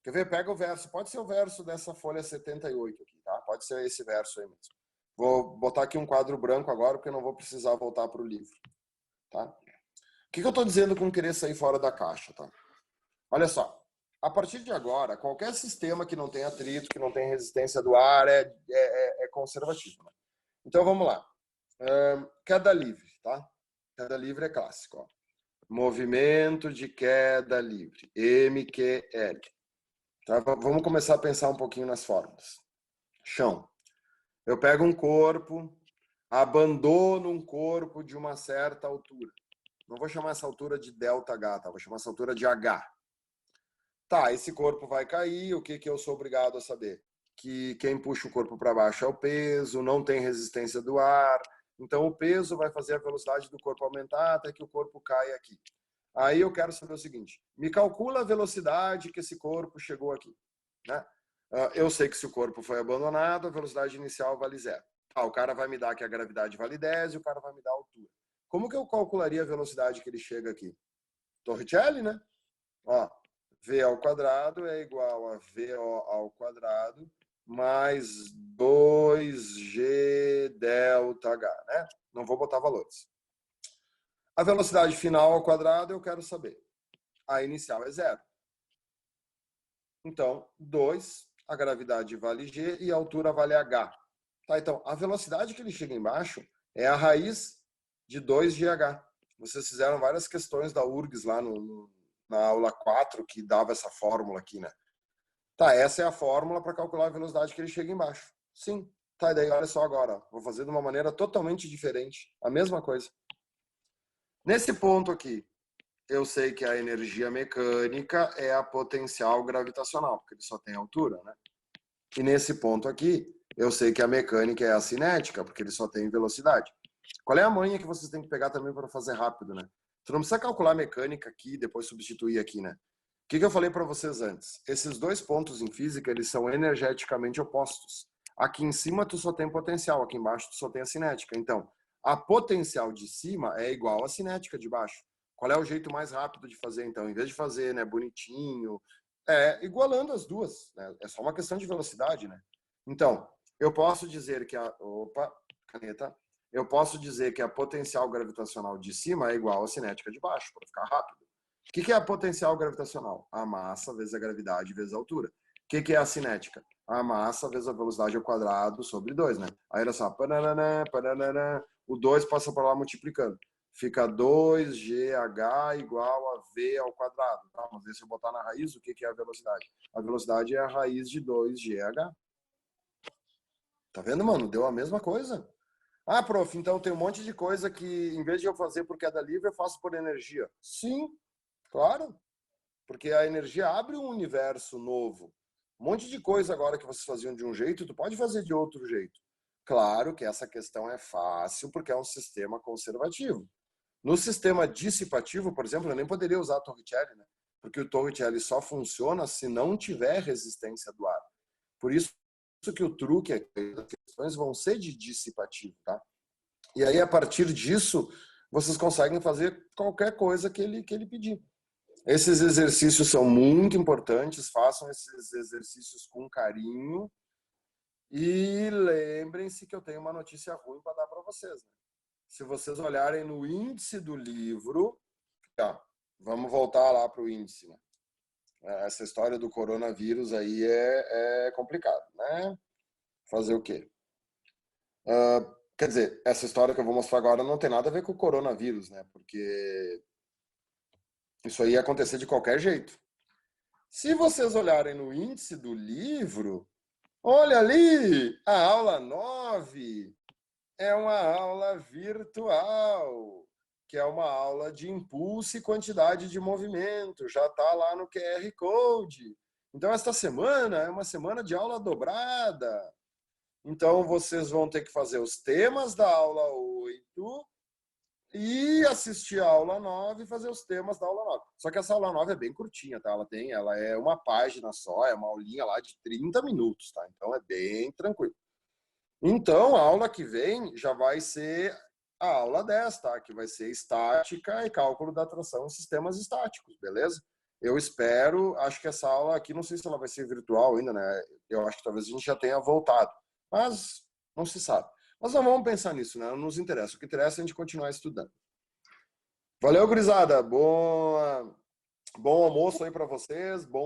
Quer ver? Pega o verso. Pode ser o verso dessa folha 78 aqui, tá? Pode ser esse verso aí mesmo. Vou botar aqui um quadro branco agora, porque eu não vou precisar voltar para o livro, tá? O que eu estou dizendo com querer sair fora da caixa, tá? Olha só. A partir de agora, qualquer sistema que não tenha atrito, que não tenha resistência do ar, é conservativo, né? Então, vamos lá. Queda livre, tá? Queda livre é clássico, ó. Movimento de queda livre, MQL. Tá? Vamos começar a pensar um pouquinho nas fórmulas. Chão. Eu pego um corpo, abandono um corpo de uma certa altura. Não vou chamar essa altura de ΔH, tá? Vou chamar essa altura de H. Tá, esse corpo vai cair, o que eu sou obrigado a saber? Que quem puxa o corpo para baixo é o peso, não tem resistência do ar, então o peso vai fazer a velocidade do corpo aumentar até que o corpo caia aqui. Aí eu quero saber o seguinte, me calcula a velocidade que esse corpo chegou aqui, né? Eu sei que se o corpo foi abandonado, a velocidade inicial vale 0. O cara vai me dar que a gravidade vale 10 e o cara vai me dar a altura. Como que eu calcularia a velocidade que ele chega aqui? Torricelli, né? Ó, V ao quadrado é igual a VO ao quadrado mais 2G delta H, né? Não vou botar valores. A velocidade final ao quadrado eu quero saber. A inicial é 0. Então, 2, a gravidade vale G e a altura vale H. Tá, então, a velocidade que ele chega embaixo é a raiz de 2GH. Vocês fizeram várias questões da URGS lá na aula 4 que dava essa fórmula aqui, né? Tá, essa é a fórmula para calcular a velocidade que ele chega embaixo. Sim. Tá, e daí olha só agora, ó, vou fazer de uma maneira totalmente diferente. A mesma coisa. Nesse ponto aqui, eu sei que a energia mecânica é a potencial gravitacional, porque ele só tem altura, né? E nesse ponto aqui, eu sei que a mecânica é a cinética, porque ele só tem velocidade. Qual é a manha que vocês têm que pegar também para fazer rápido, né? Tu não precisa calcular a mecânica aqui e depois substituir aqui, né? O que eu falei para vocês antes? Esses dois pontos em física, eles são energeticamente opostos. Aqui em cima tu só tem potencial, aqui embaixo tu só tem a cinética. Então, a potencial de cima é igual à cinética de baixo. Qual é o jeito mais rápido de fazer, então? Em vez de fazer, né, bonitinho, igualando as duas, né? É só uma questão de velocidade, né? Então, eu posso dizer que caneta. Eu posso dizer que a potencial gravitacional de cima é igual à cinética de baixo, para ficar rápido. O que é a potencial gravitacional? A massa vezes a gravidade vezes a altura. O que é a cinética? A massa vezes a velocidade ao quadrado sobre 2, né? Aí olha só, o 2 passa para lá multiplicando. Fica 2GH igual a V ao quadrado. Tá? Mas se eu botar na raiz, o que é a velocidade? A velocidade é a raiz de 2GH. Tá vendo, mano? Deu a mesma coisa. Ah, prof, então tem um monte de coisa que, em vez de eu fazer por queda livre, eu faço por energia. Sim, claro. Porque a energia abre um universo novo. Um monte de coisa agora que vocês faziam de um jeito, tu pode fazer de outro jeito. Claro que essa questão é fácil, porque é um sistema conservativo. No sistema dissipativo, por exemplo, eu nem poderia usar Torricelli, né? Porque o Torricelli só funciona se não tiver resistência do ar. Por isso que o truque, as questões vão ser de dissipativo, tá? E aí, a partir disso, vocês conseguem fazer qualquer coisa que ele pedir. Esses exercícios são muito importantes, façam esses exercícios com carinho e lembrem-se que eu tenho uma notícia ruim para dar para vocês. Né? Se vocês olharem no índice do livro, tá, vamos voltar lá para o índice. Né? Essa história do coronavírus aí é complicado, né? Fazer o quê? Quer dizer, essa história que eu vou mostrar agora não tem nada a ver com o coronavírus, né? Porque isso aí ia acontecer de qualquer jeito. Se vocês olharem no índice do livro, olha ali, a aula 9 é uma aula virtual, que é uma aula de impulso e quantidade de movimento, já está lá no QR Code. Então, esta semana é uma semana de aula dobrada. Então, vocês vão ter que fazer os temas da aula 8 e assistir a aula 9 e fazer os temas da aula 9. Só que essa aula 9 é bem curtinha, tá? Ela é uma página só, é uma aulinha lá de 30 minutos, tá? Então, é bem tranquilo. Então, a aula que vem já vai ser a aula 10, tá? Que vai ser estática e cálculo da atração em sistemas estáticos, beleza? Eu espero, acho que essa aula aqui, não sei se ela vai ser virtual ainda, né? Eu acho que talvez a gente já tenha voltado, mas não se sabe. Mas não vamos pensar nisso, né? Não nos interessa. O que interessa é a gente continuar estudando. Valeu, gurizada. Bom almoço aí para vocês. Bom